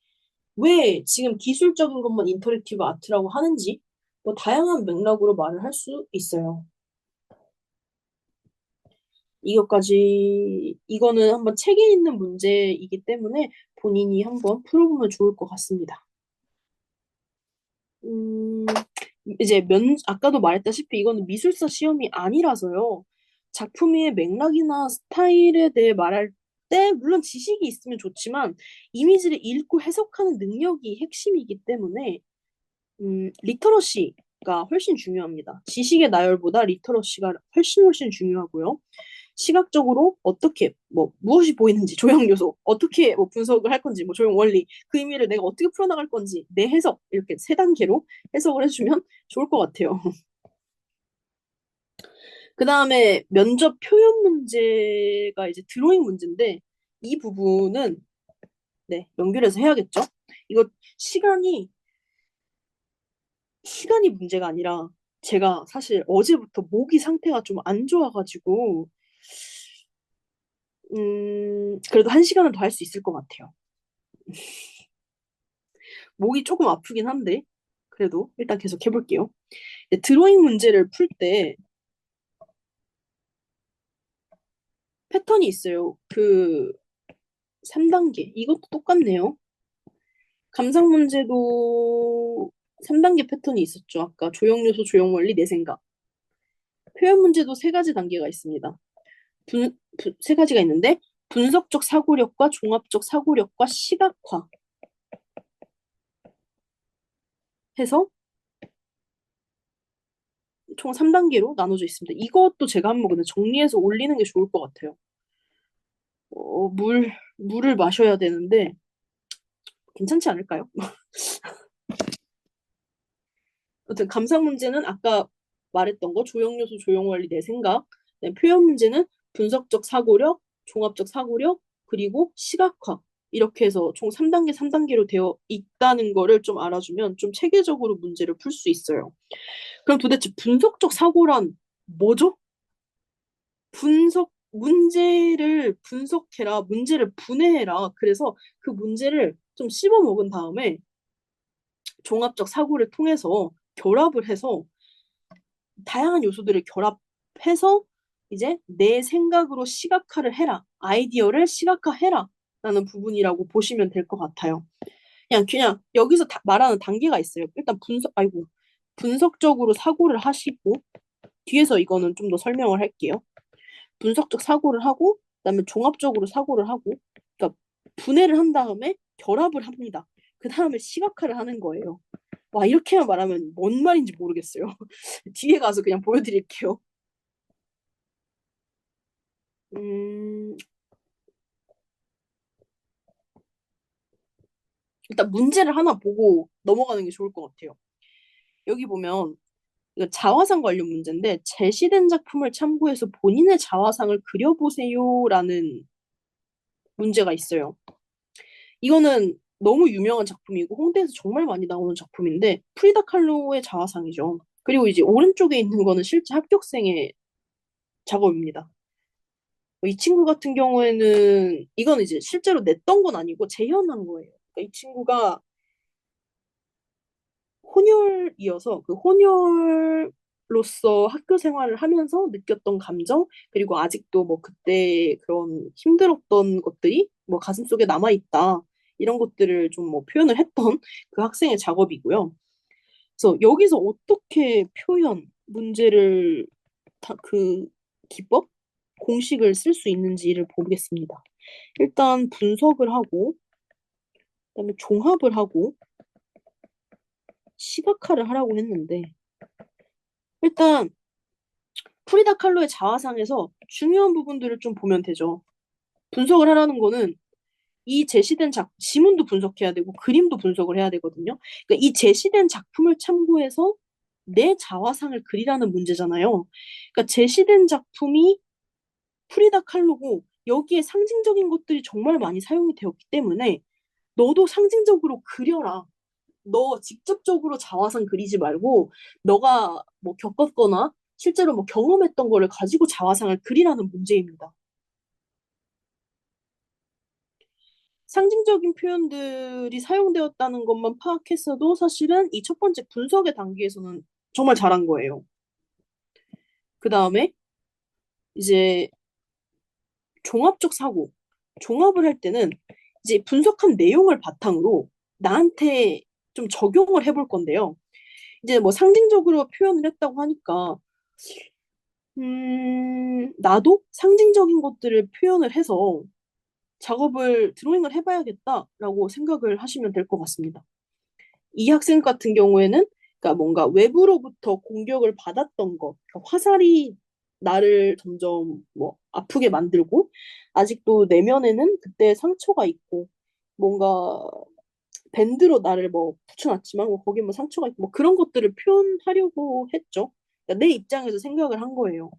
왜 지금 기술적인 것만 인터랙티브 아트라고 하는지 뭐 다양한 맥락으로 말을 할 수 있어요. 이거는 한번 책에 있는 문제이기 때문에 본인이 한번 풀어보면 좋을 것 같습니다. 음, 아까도 말했다시피 이거는 미술사 시험이 아니라서요. 작품의 맥락이나 스타일에 대해 말할 때, 물론 지식이 있으면 좋지만, 이미지를 읽고 해석하는 능력이 핵심이기 때문에, 리터러시가 훨씬 중요합니다. 지식의 나열보다 리터러시가 훨씬 중요하고요. 시각적으로 무엇이 보이는지, 조형 요소, 어떻게 분석을 할 건지, 조형 원리, 그 의미를 내가 어떻게 풀어나갈 건지, 내 해석, 이렇게 세 단계로 해석을 해주면 좋을 것 같아요. 그 다음에 면접 표현 문제가 이제 드로잉 문제인데, 이 부분은, 네, 연결해서 해야겠죠? 이거 시간이, 시간이 문제가 아니라, 제가 사실 어제부터 목이 상태가 좀 안 좋아가지고, 그래도 한 시간은 더 할 수 있을 것 같아요. 목이 조금 아프긴 한데, 그래도 일단 계속 해볼게요. 드로잉 문제를 풀 때 패턴이 있어요. 3단계. 이것도 똑같네요. 감상 문제도 3단계 패턴이 있었죠. 아까 조형요소, 조형원리, 내 생각. 표현 문제도 세 가지 단계가 있습니다. 세 가지가 있는데 분석적 사고력과 종합적 사고력과 시각화 해서 총 3단계로 나눠져 있습니다. 이것도 제가 한번 근데 정리해서 올리는 게 좋을 것 같아요. 물을 마셔야 되는데 괜찮지 않을까요? 아무튼 감상 문제는 아까 말했던 거 조형요소, 조형원리, 내 생각. 표현 문제는 분석적 사고력, 종합적 사고력, 그리고 시각화. 이렇게 해서 총 3단계, 3단계로 되어 있다는 거를 좀 알아주면 좀 체계적으로 문제를 풀 수 있어요. 그럼 도대체 분석적 사고란 뭐죠? 문제를 분석해라, 문제를 분해해라. 그래서 그 문제를 좀 씹어 먹은 다음에 종합적 사고를 통해서 결합을 해서 다양한 요소들을 결합해서 이제 내 생각으로 시각화를 해라. 아이디어를 시각화해라. 라는 부분이라고 보시면 될 것 같아요. 그냥 여기서 말하는 단계가 있어요. 일단 분석적으로 사고를 하시고, 뒤에서 이거는 좀 더 설명을 할게요. 분석적 사고를 하고, 그다음에 종합적으로 사고를 하고, 그러니까 분해를 한 다음에 결합을 합니다. 그 다음에 시각화를 하는 거예요. 와, 이렇게만 말하면 뭔 말인지 모르겠어요. 뒤에 가서 그냥 보여드릴게요. 음, 일단 문제를 하나 보고 넘어가는 게 좋을 것 같아요. 여기 보면 이거 자화상 관련 문제인데 제시된 작품을 참고해서 본인의 자화상을 그려보세요라는 문제가 있어요. 이거는 너무 유명한 작품이고 홍대에서 정말 많이 나오는 작품인데 프리다 칼로의 자화상이죠. 그리고 이제 오른쪽에 있는 거는 실제 합격생의 작업입니다. 이 친구 같은 경우에는 이건 이제 실제로 냈던 건 아니고 재현한 거예요. 그러니까 이 친구가 혼혈이어서 그 혼혈로서 학교 생활을 하면서 느꼈던 감정, 그리고 아직도 뭐 그때 그런 힘들었던 것들이 뭐 가슴속에 남아있다. 이런 것들을 좀 뭐 표현을 했던 그 학생의 작업이고요. 그래서 여기서 어떻게 문제를 그 기법, 공식을 쓸 수 있는지를 보겠습니다. 일단 분석을 하고, 그다음에 종합을 하고, 시각화를 하라고 했는데, 일단 프리다 칼로의 자화상에서 중요한 부분들을 좀 보면 되죠. 분석을 하라는 거는 이 제시된 지문도 분석해야 되고 그림도 분석을 해야 되거든요. 그러니까 이 제시된 작품을 참고해서 내 자화상을 그리라는 문제잖아요. 그러니까 제시된 작품이 프리다 칼로고 여기에 상징적인 것들이 정말 많이 사용이 되었기 때문에 너도 상징적으로 그려라. 너 직접적으로 자화상 그리지 말고 너가 뭐 겪었거나 실제로 뭐 경험했던 거를 가지고 자화상을 그리라는 문제입니다. 상징적인 표현들이 사용되었다는 것만 파악했어도 사실은 이 첫 번째 분석의 단계에서는 정말 잘한 거예요. 그 다음에 이제 종합적 사고. 종합을 할 때는 이제 분석한 내용을 바탕으로 나한테 좀 적용을 해볼 건데요. 이제 뭐 상징적으로 표현을 했다고 하니까 나도 상징적인 것들을 표현을 해서 드로잉을 해봐야겠다라고 생각을 하시면 될 것 같습니다. 이 학생 같은 경우에는 그러니까 뭔가 외부로부터 공격을 받았던 것, 그러니까 화살이 나를 점점 뭐 아프게 만들고 아직도 내면에는 그때 상처가 있고 뭔가 밴드로 나를 뭐 붙여놨지만 뭐 거기 뭐 상처가 있고 뭐 그런 것들을 표현하려고 했죠. 그러니까 내 입장에서 생각을 한 거예요.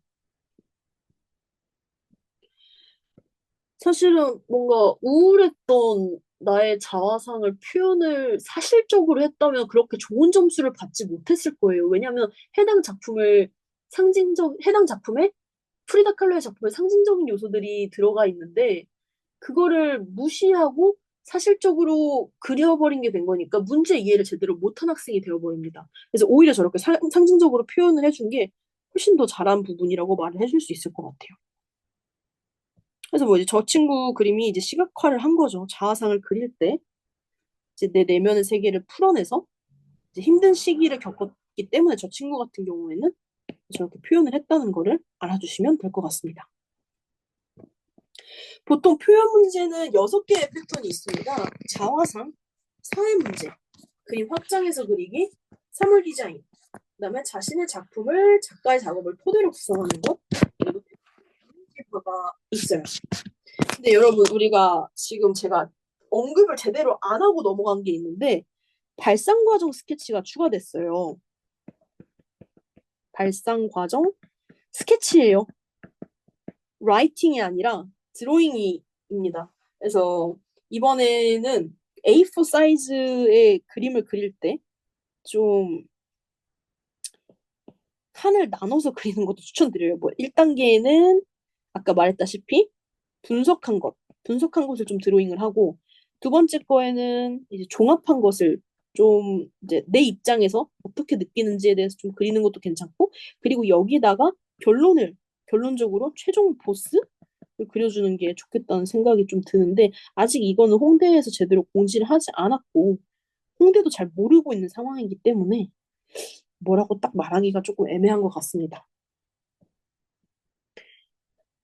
사실은 뭔가 우울했던 나의 자화상을 표현을 사실적으로 했다면 그렇게 좋은 점수를 받지 못했을 거예요. 왜냐하면 해당 작품에 프리다 칼로의 작품에 상징적인 요소들이 들어가 있는데 그거를 무시하고 사실적으로 그려버린 게 된 거니까 문제 이해를 제대로 못한 학생이 되어버립니다. 그래서 오히려 저렇게 상징적으로 표현을 해준 게 훨씬 더 잘한 부분이라고 말을 해줄 수 있을 것 같아요. 그래서 뭐 이제 저 친구 그림이 이제 시각화를 한 거죠. 자화상을 그릴 때 이제 내 내면의 세계를 풀어내서 이제 힘든 시기를 겪었기 때문에 저 친구 같은 경우에는 저렇게 표현을 했다는 거를 알아주시면 될 것 같습니다. 보통 표현 문제는 6개의 패턴이 있습니다. 자화상, 사회 문제, 그림 확장해서 그리기, 사물 디자인, 그다음에 자신의 작품을 작가의 작업을 토대로 구성하는 것, 그리고 페이퍼가 있어요. 근데 여러분 우리가 지금 제가 언급을 제대로 안 하고 넘어간 게 있는데 발상 과정 스케치가 추가됐어요. 발상 과정 스케치예요. 라이팅이 아니라 드로잉입니다. 그래서 이번에는 A4 사이즈의 그림을 그릴 때 좀 칸을 나눠서 그리는 것도 추천드려요. 뭐 1단계는 아까 말했다시피 분석한 것, 분석한 것을 좀 드로잉을 하고 두 번째 거에는 이제 종합한 것을 좀 이제 내 입장에서 어떻게 느끼는지에 대해서 좀 그리는 것도 괜찮고 그리고 여기다가 결론적으로 최종 보스를 그려주는 게 좋겠다는 생각이 좀 드는데 아직 이거는 홍대에서 제대로 공지를 하지 않았고 홍대도 잘 모르고 있는 상황이기 때문에 뭐라고 딱 말하기가 조금 애매한 것 같습니다.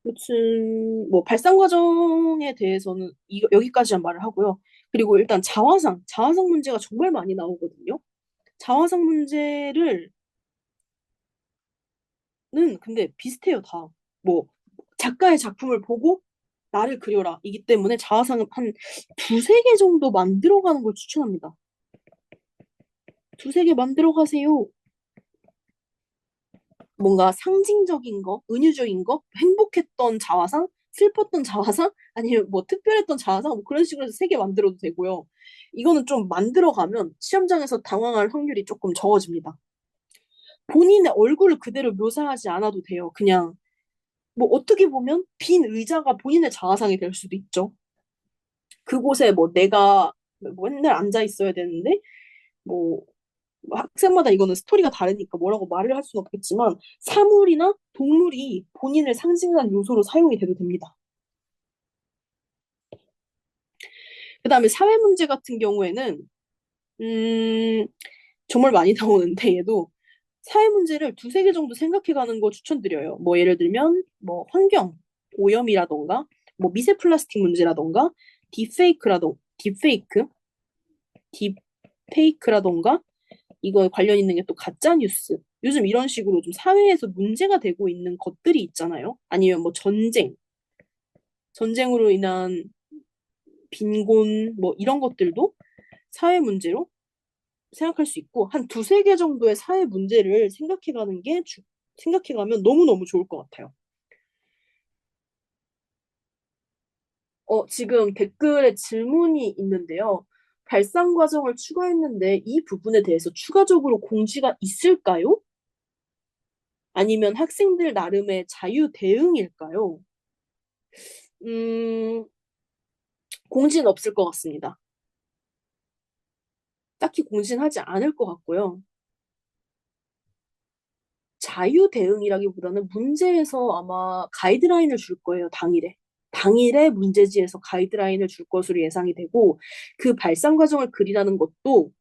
무튼 뭐 발상 과정에 대해서는 여기까지만 말을 하고요. 그리고 일단 자화상 문제가 정말 많이 나오거든요. 자화상 문제를 는 근데 비슷해요, 다. 뭐 작가의 작품을 보고 나를 그려라 이기 때문에 자화상은 한 두세 개 정도 만들어가는 걸 추천합니다. 두세 개 만들어 가세요. 뭔가 상징적인 거, 은유적인 거, 행복했던 자화상, 슬펐던 자화상, 아니면 뭐 특별했던 자화상, 뭐 그런 식으로 해서 세 개 만들어도 되고요. 이거는 좀 만들어가면 시험장에서 당황할 확률이 조금 적어집니다. 본인의 얼굴을 그대로 묘사하지 않아도 돼요. 그냥 뭐 어떻게 보면 빈 의자가 본인의 자화상이 될 수도 있죠. 그곳에 뭐 내가 뭐 맨날 앉아 있어야 되는데 뭐 학생마다 이거는 스토리가 다르니까 뭐라고 말을 할 수는 없겠지만 사물이나 동물이 본인을 상징하는 요소로 사용이 돼도 됩니다. 그다음에 사회 문제 같은 경우에는 음, 정말 많이 나오는데 얘도 사회 문제를 두세 개 정도 생각해 가는 거 추천드려요. 뭐 예를 들면 뭐 환경 오염이라던가 뭐 미세 플라스틱 문제라던가 딥페이크 딥페이크라던가 이거에 관련 있는 게 또 가짜 뉴스. 요즘 이런 식으로 좀 사회에서 문제가 되고 있는 것들이 있잖아요. 아니면 뭐 전쟁으로 인한 빈곤, 뭐 이런 것들도 사회 문제로 생각할 수 있고, 한 두세 개 정도의 사회 문제를 생각해가면 너무너무 좋을 것 같아요. 지금 댓글에 질문이 있는데요. 발상 과정을 추가했는데 이 부분에 대해서 추가적으로 공지가 있을까요? 아니면 학생들 나름의 자유 대응일까요? 음, 공지는 없을 것 같습니다. 딱히 공지는 하지 않을 것 같고요. 자유 대응이라기보다는 문제에서 아마 가이드라인을 줄 거예요, 당일에. 당일에 문제지에서 가이드라인을 줄 것으로 예상이 되고, 그 발상 과정을 그리라는 것도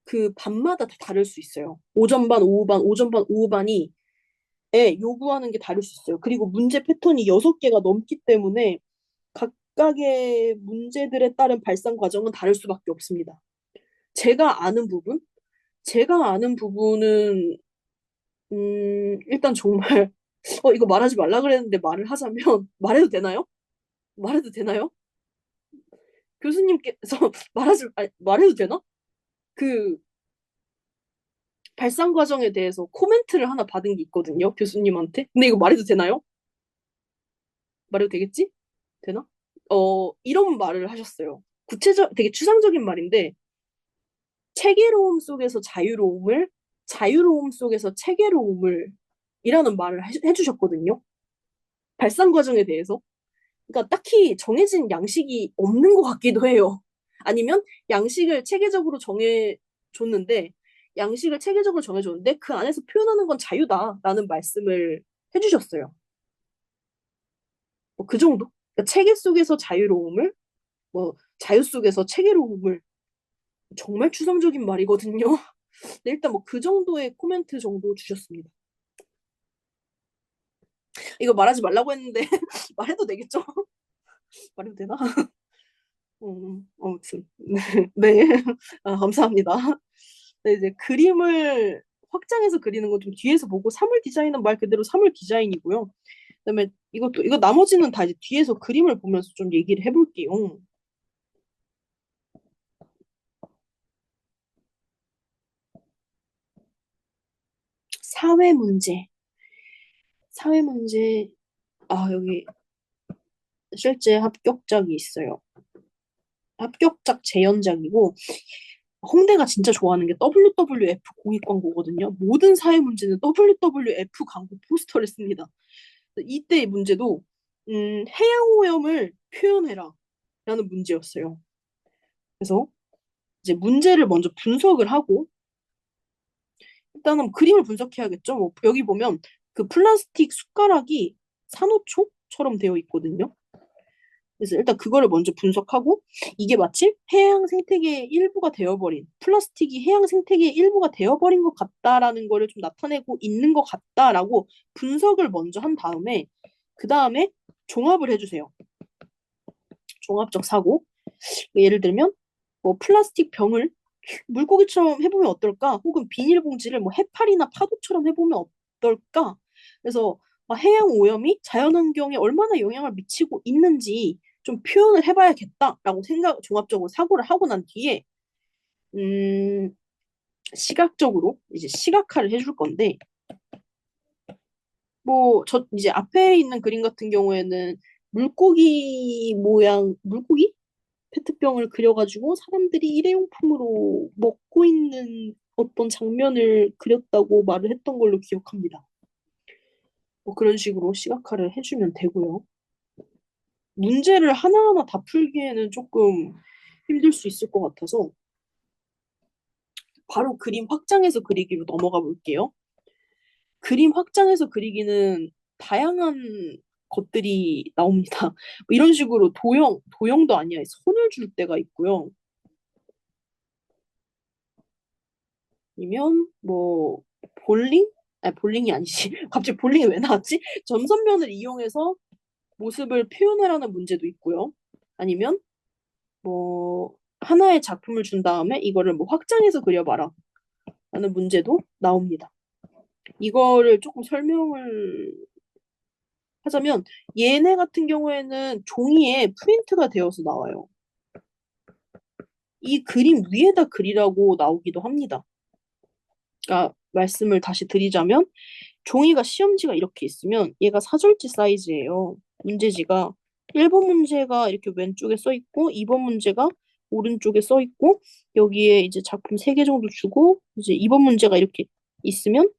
그 반마다 다 다를 수 있어요. 오전 반, 오후 반, 오전 반, 오후 반이 요구하는 게 다를 수 있어요. 그리고 문제 패턴이 6개가 넘기 때문에 각각의 문제들에 따른 발상 과정은 다를 수밖에 없습니다. 제가 아는 부분? 제가 아는 부분은 일단 정말 이거 말하지 말라 그랬는데 말을 하자면 말해도 되나요? 말해도 되나요? 교수님께서 말해도 되나? 그 발상 과정에 대해서 코멘트를 하나 받은 게 있거든요, 교수님한테. 근데 이거 말해도 되나요? 말해도 되겠지? 되나? 이런 말을 하셨어요. 되게 추상적인 말인데 체계로움 속에서 자유로움 속에서 체계로움을 이라는 말을 해주셨거든요. 발상 과정에 대해서. 그러니까 딱히 정해진 양식이 없는 것 같기도 해요. 아니면 정해줬는데, 양식을 체계적으로 정해줬는데, 그 안에서 표현하는 건 자유다라는 말씀을 해주셨어요. 뭐 그 정도? 그러니까 체계 속에서 자유로움을, 뭐, 자유 속에서 체계로움을. 정말 추상적인 말이거든요. 네, 일단 뭐 그 정도의 코멘트 정도 주셨습니다. 이거 말하지 말라고 했는데 말해도 되겠죠? 말해도 되나? 아무튼 네. 아, 감사합니다. 네, 이제 그림을 확장해서 그리는 건 좀 뒤에서 보고 사물 디자인은 말 그대로 사물 디자인이고요. 그다음에 이거 나머지는 다 이제 뒤에서 그림을 보면서 좀 얘기를 해볼게요. 사회 문제. 사회 문제. 아, 여기 실제 합격작이 있어요. 합격작 재연작이고 홍대가 진짜 좋아하는 게 WWF 공익 광고거든요. 모든 사회 문제는 WWF 광고 포스터를 씁니다. 이때 문제도 해양 오염을 표현해라 라는 문제였어요. 그래서 이제 문제를 먼저 분석을 하고 일단은 그림을 분석해야겠죠. 뭐 여기 보면 그 플라스틱 숟가락이 산호초처럼 되어 있거든요. 그래서 일단 그거를 먼저 분석하고 이게 마치 해양 생태계의 일부가 되어버린 플라스틱이 해양 생태계의 일부가 되어버린 것 같다라는 거를 좀 나타내고 있는 것 같다라고 분석을 먼저 한 다음에 그 다음에 종합을 해주세요. 종합적 사고. 예를 들면 뭐 플라스틱 병을 물고기처럼 해보면 어떨까? 혹은 비닐봉지를 뭐 해파리나 파도처럼 해보면 어떨까? 그래서 해양 오염이 자연환경에 얼마나 영향을 미치고 있는지 좀 표현을 해봐야겠다라고 종합적으로 사고를 하고 난 뒤에 음, 시각적으로 이제 시각화를 해줄 건데 뭐 저 이제 앞에 있는 그림 같은 경우에는 물고기 페트병을 그려가지고 사람들이 일회용품으로 먹고 있는 어떤 장면을 그렸다고 말을 했던 걸로 기억합니다. 뭐 그런 식으로 시각화를 해주면 되고요. 문제를 하나하나 다 풀기에는 조금 힘들 수 있을 것 같아서 바로 그림 확장해서 그리기로 넘어가 볼게요. 그림 확장해서 그리기는 다양한 것들이 나옵니다. 뭐 이런 식으로 도형도 아니야. 선을 줄 때가 있고요. 아니면 뭐 볼링? 아니 볼링이 아니지. 갑자기 볼링이 왜 나왔지? 점선면을 이용해서 모습을 표현하라는 문제도 있고요. 아니면 뭐 하나의 작품을 준 다음에 이거를 뭐 확장해서 그려봐라 라는 문제도 나옵니다. 이거를 조금 설명을 하자면 얘네 같은 경우에는 종이에 프린트가 되어서 나와요. 이 그림 위에다 그리라고 나오기도 합니다. 그러니까 말씀을 다시 드리자면 종이가 시험지가 이렇게 있으면 얘가 사절지 사이즈예요. 문제지가 1번 문제가 이렇게 왼쪽에 써 있고 2번 문제가 오른쪽에 써 있고 여기에 이제 작품 3개 정도 주고 이제 2번 문제가 이렇게 있으면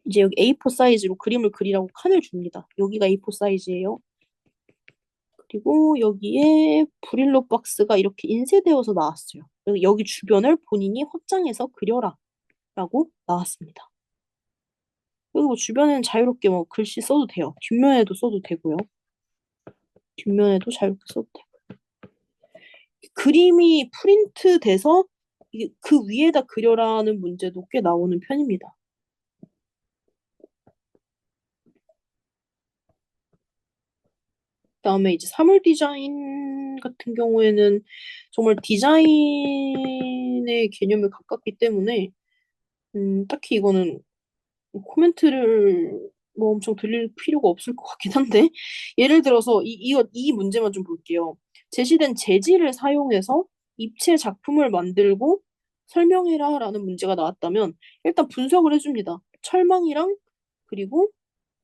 이제 여기 A4 사이즈로 그림을 그리라고 칸을 줍니다. 여기가 A4 사이즈예요. 그리고 여기에 브릴로 박스가 이렇게 인쇄되어서 나왔어요. 여기 주변을 본인이 확장해서 그려라 라고 나왔습니다. 그리고 뭐 주변에는 자유롭게 뭐 글씨 써도 돼요. 뒷면에도 써도 되고요. 뒷면에도 자유롭게 써도 되고. 그림이 프린트 돼서 그 위에다 그려라는 문제도 꽤 나오는 편입니다. 그다음에 이제 사물 디자인 같은 경우에는 정말 디자인의 개념에 가깝기 때문에 딱히 이거는 코멘트를 뭐 엄청 드릴 필요가 없을 것 같긴 한데 예를 들어서 이 문제만 좀 볼게요. 제시된 재질을 사용해서 입체 작품을 만들고 설명해라 라는 문제가 나왔다면 일단 분석을 해줍니다. 철망이랑 그리고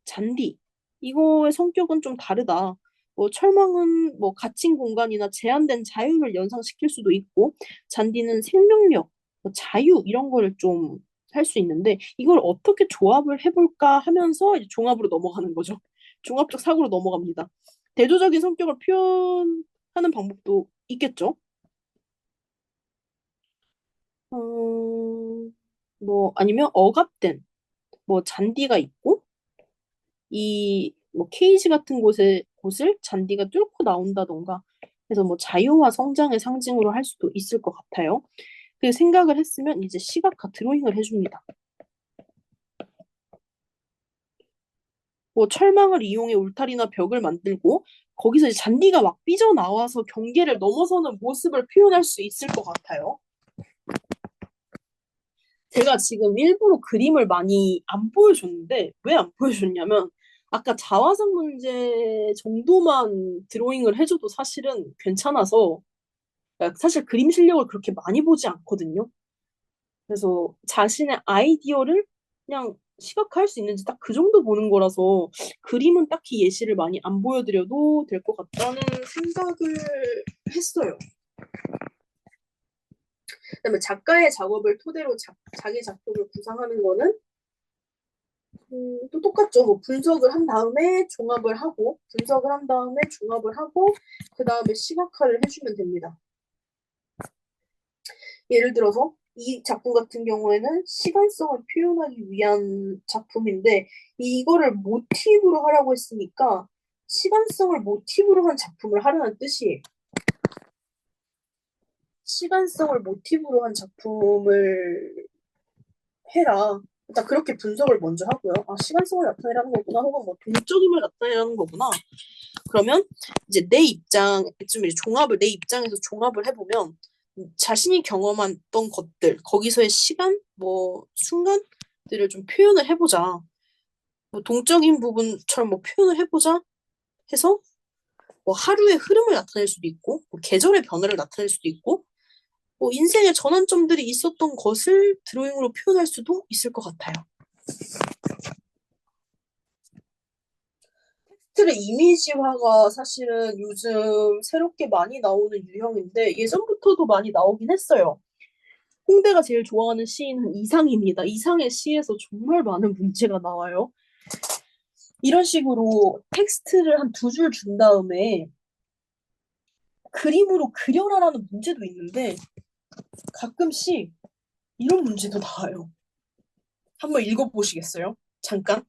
잔디 이거의 성격은 좀 다르다. 뭐 철망은 뭐 갇힌 공간이나 제한된 자유를 연상시킬 수도 있고 잔디는 생명력, 뭐 자유 이런 거를 좀 할 수 있는데 이걸 어떻게 조합을 해볼까 하면서 이제 종합으로 넘어가는 거죠. 종합적 사고로 넘어갑니다. 대조적인 성격을 표현하는 방법도 있겠죠. 뭐 아니면 억압된 뭐 잔디가 있고 이 뭐 케이지 같은 곳에 곳을 잔디가 뚫고 나온다던가 해서 뭐 자유와 성장의 상징으로 할 수도 있을 것 같아요. 그 생각을 했으면 이제 시각화 드로잉을 해줍니다. 뭐 철망을 이용해 울타리나 벽을 만들고 거기서 이제 잔디가 막 삐져나와서 경계를 넘어서는 모습을 표현할 수 있을 것 같아요. 제가 지금 일부러 그림을 많이 안 보여줬는데 왜 안 보여줬냐면 아까 자화상 문제 정도만 드로잉을 해줘도 사실은 괜찮아서 사실 그림 실력을 그렇게 많이 보지 않거든요. 그래서 자신의 아이디어를 그냥 시각화할 수 있는지 딱 그 정도 보는 거라서 그림은 딱히 예시를 많이 안 보여드려도 될 것 같다는 생각을 했어요. 그다음에 작가의 작업을 토대로 자기 작품을 구상하는 거는 또 똑같죠. 뭐 분석을 한 다음에 종합을 하고 그 다음에 시각화를 해주면 됩니다. 예를 들어서 이 작품 같은 경우에는 시간성을 표현하기 위한 작품인데 이거를 모티브로 하라고 했으니까 시간성을 모티브로 한 작품을 하라는 뜻이에요. 시간성을 모티브로 한 작품을 해라. 일단 그렇게 분석을 먼저 하고요. 아, 시간성을 나타내라는 거구나. 혹은 뭐 동적임을 나타내라는 거구나. 그러면 이제 내 입장에서 종합을 해보면 자신이 경험했던 것들, 거기서의 시간, 뭐 순간들을 좀 표현을 해보자. 뭐 동적인 부분처럼 뭐 표현을 해보자 해서 뭐 하루의 흐름을 나타낼 수도 있고, 뭐 계절의 변화를 나타낼 수도 있고, 뭐 인생의 전환점들이 있었던 것을 드로잉으로 표현할 수도 있을 것 같아요. 텍스트의 이미지화가 사실은 요즘 새롭게 많이 나오는 유형인데 예전부터도 많이 나오긴 했어요. 홍대가 제일 좋아하는 시인은 이상입니다. 이상의 시에서 정말 많은 문제가 나와요. 이런 식으로 텍스트를 한 두 줄 준 다음에 그림으로 그려라라는 문제도 있는데 가끔씩 이런 문제도 나와요. 한번 읽어보시겠어요? 잠깐.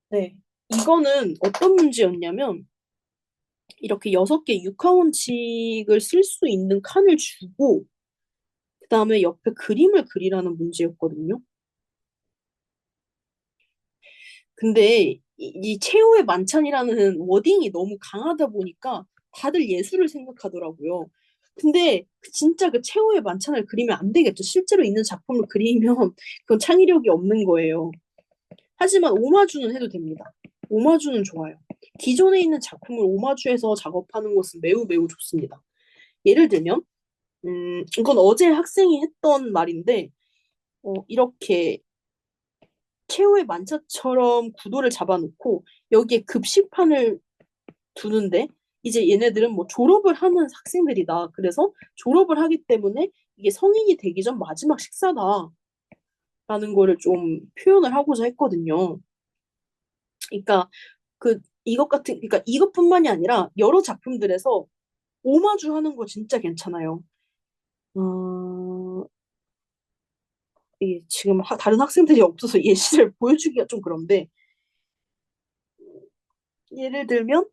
네. 이거는 어떤 문제였냐면 이렇게 6개 육하원칙을 쓸 수 있는 칸을 주고 그 다음에 옆에 그림을 그리라는 문제였거든요. 근데 이 최후의 만찬이라는 워딩이 너무 강하다 보니까 다들 예술을 생각하더라고요. 근데 진짜 그 최후의 만찬을 그리면 안 되겠죠. 실제로 있는 작품을 그리면 그건 창의력이 없는 거예요. 하지만 오마주는 해도 됩니다. 오마주는 좋아요. 기존에 있는 작품을 오마주해서 작업하는 것은 매우 매우 좋습니다. 예를 들면 이건 어제 학생이 했던 말인데 이렇게 최후의 만차처럼 구도를 잡아놓고 여기에 급식판을 두는데 이제 얘네들은 뭐 졸업을 하는 학생들이다. 그래서 졸업을 하기 때문에 이게 성인이 되기 전 마지막 식사다라는 거를 좀 표현을 하고자 했거든요. 그러니까 그러니까 이것뿐만이 아니라 여러 작품들에서 오마주 하는 거 진짜 괜찮아요. 어, 이게 지금 다른 학생들이 없어서 예시를 보여주기가 좀 그런데 예를 들면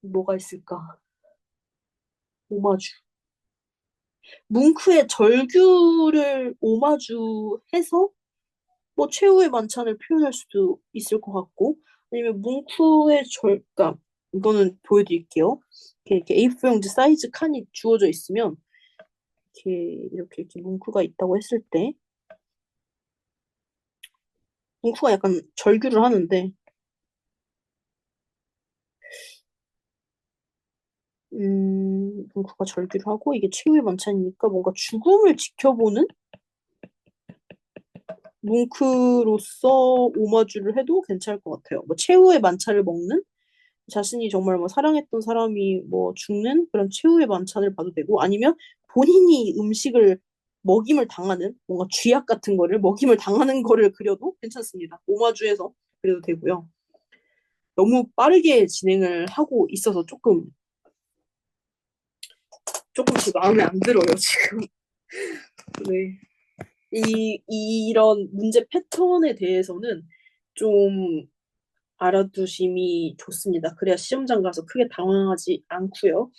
뭐가 있을까? 오마주. 뭉크의 절규를 오마주해서 뭐 최후의 만찬을 표현할 수도 있을 것 같고 아니면 뭉크의 그러니까 이거는 보여드릴게요. 이렇게 A4 용지 사이즈 칸이 주어져 있으면 이렇게 뭉크가 있다고 했을 때 뭉크가 약간 절규를 하는데 뭉크가 절규를 하고 이게 최후의 만찬이니까 뭔가 죽음을 지켜보는 뭉크로서 오마주를 해도 괜찮을 것 같아요. 뭐 최후의 만찬을 먹는 자신이 정말 뭐 사랑했던 사람이 뭐 죽는 그런 최후의 만찬을 봐도 되고 아니면 본인이 음식을 먹임을 당하는 뭔가 쥐약 같은 거를 먹임을 당하는 거를 그려도 괜찮습니다. 오마주해서 그려도 되고요. 너무 빠르게 진행을 하고 있어서 조금씩 마음에 안 들어요, 지금. 네. 이런 문제 패턴에 대해서는 좀 알아두심이 좋습니다. 그래야 시험장 가서 크게 당황하지 않고요.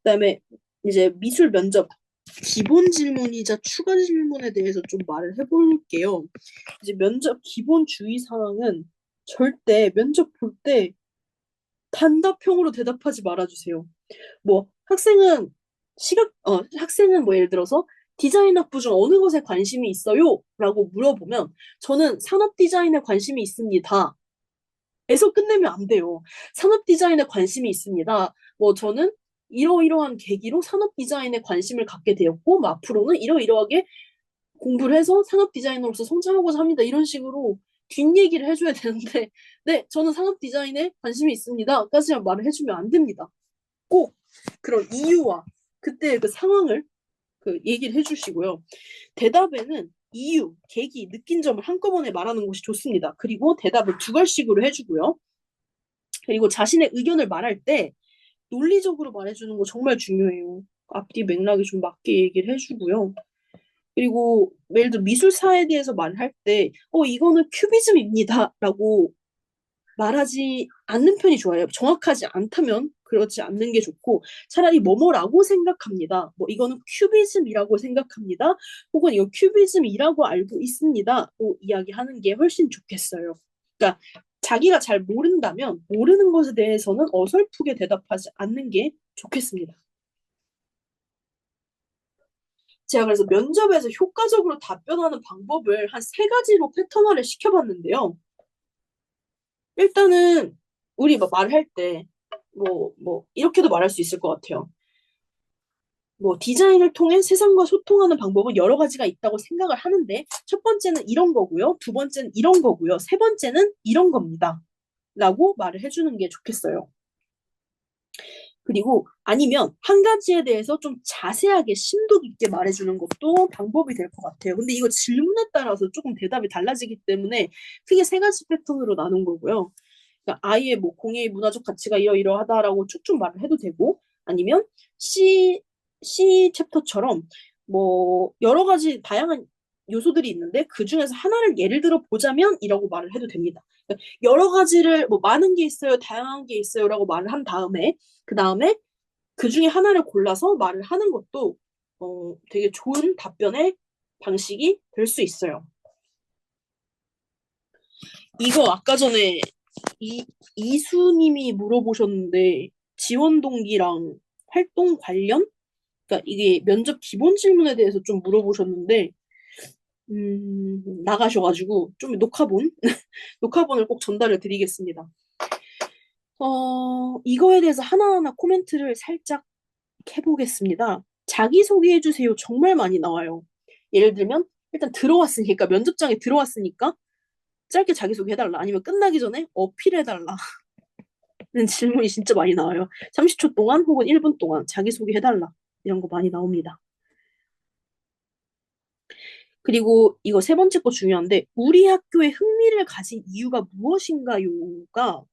그다음에 이제 미술 면접 기본 질문이자 추가 질문에 대해서 좀 말을 해볼게요. 이제 면접 기본 주의 사항은 절대 면접 볼 때 단답형으로 대답하지 말아주세요. 뭐 학생은 뭐 예를 들어서 디자인 학부 중 어느 것에 관심이 있어요? 라고 물어보면 저는 산업 디자인에 관심이 있습니다. 에서 끝내면 안 돼요. 산업 디자인에 관심이 있습니다. 뭐 저는 이러이러한 계기로 산업 디자인에 관심을 갖게 되었고, 뭐 앞으로는 이러이러하게 공부를 해서 산업 디자이너로서 성장하고자 합니다. 이런 식으로 뒷얘기를 해줘야 되는데, 네, 저는 산업 디자인에 관심이 있습니다. 까지만 말을 해주면 안 됩니다. 꼭 그런 이유와 그때 그 상황을 그 얘기를 해주시고요. 대답에는 이유, 계기, 느낀 점을 한꺼번에 말하는 것이 좋습니다. 그리고 대답을 두 갈씩으로 해주고요. 그리고 자신의 의견을 말할 때 논리적으로 말해주는 거 정말 중요해요. 앞뒤 맥락에 좀 맞게 얘기를 해주고요. 그리고 예를 들어 미술사에 대해서 말할 때, 이거는 큐비즘입니다. 라고 말하지 않는 편이 좋아요. 정확하지 않다면 그렇지 않는 게 좋고, 차라리 뭐뭐라고 생각합니다. 뭐 이거는 큐비즘이라고 생각합니다. 혹은 이거 큐비즘이라고 알고 있습니다. 또 이야기하는 게 훨씬 좋겠어요. 그러니까 자기가 잘 모른다면 모르는 것에 대해서는 어설프게 대답하지 않는 게 좋겠습니다. 제가 그래서 면접에서 효과적으로 답변하는 방법을 한 세 가지로 패턴화를 시켜봤는데요. 일단은 우리 막 말할 때 이렇게도 말할 수 있을 것 같아요. 뭐 디자인을 통해 세상과 소통하는 방법은 여러 가지가 있다고 생각을 하는데 첫 번째는 이런 거고요. 두 번째는 이런 거고요. 세 번째는 이런 겁니다. 라고 말을 해주는 게 좋겠어요. 그리고 아니면 한 가지에 대해서 좀 자세하게 심도 깊게 말해주는 것도 방법이 될 것 같아요. 근데 이거 질문에 따라서 조금 대답이 달라지기 때문에 크게 세 가지 패턴으로 나눈 거고요. 그러니까 아예 뭐 공예의 문화적 가치가 이러이러하다라고 쭉쭉 말을 해도 되고 아니면 C, C 챕터처럼 뭐 여러 가지 다양한 요소들이 있는데 그 중에서 하나를 예를 들어 보자면 이라고 말을 해도 됩니다. 그러니까 여러 가지를 뭐 많은 게 있어요, 다양한 게 있어요라고 말을 한 다음에 그 다음에 그 중에 하나를 골라서 말을 하는 것도 되게 좋은 답변의 방식이 될 수 있어요. 이거 아까 전에 이수님이 물어보셨는데 지원 동기랑 활동 관련? 그러니까 이게 면접 기본 질문에 대해서 좀 물어보셨는데 나가셔가지고 좀 녹화본을 꼭 전달을 드리겠습니다. 이거에 대해서 하나하나 코멘트를 살짝 해보겠습니다. 자기소개해주세요. 정말 많이 나와요. 예를 들면 일단 들어왔으니까 면접장에 들어왔으니까 짧게 자기소개해달라. 아니면 끝나기 전에 어필해달라. 는 질문이 진짜 많이 나와요. 30초 동안 혹은 1분 동안 자기소개해달라. 이런 거 많이 나옵니다. 그리고 이거 세 번째 거 중요한데, 우리 학교에 흥미를 가진 이유가 무엇인가요가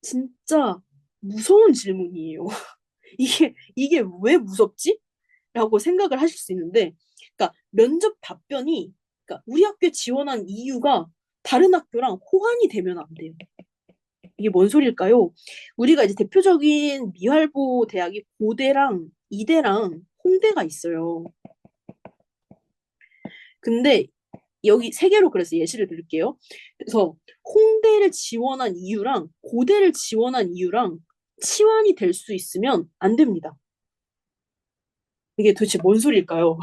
진짜 무서운 질문이에요. 이게 왜 무섭지? 라고 생각을 하실 수 있는데, 그러니까 면접 답변이, 그러니까 우리 학교에 지원한 이유가 다른 학교랑 호환이 되면 안 돼요. 이게 뭔 소리일까요? 우리가 이제 대표적인 미활보 대학이 고대랑 이대랑 홍대가 있어요. 근데 여기 세 개로 그래서 예시를 들을게요. 그래서 홍대를 지원한 이유랑 고대를 지원한 이유랑 치환이 될 수 있으면 안 됩니다. 이게 도대체 뭔 소리일까요?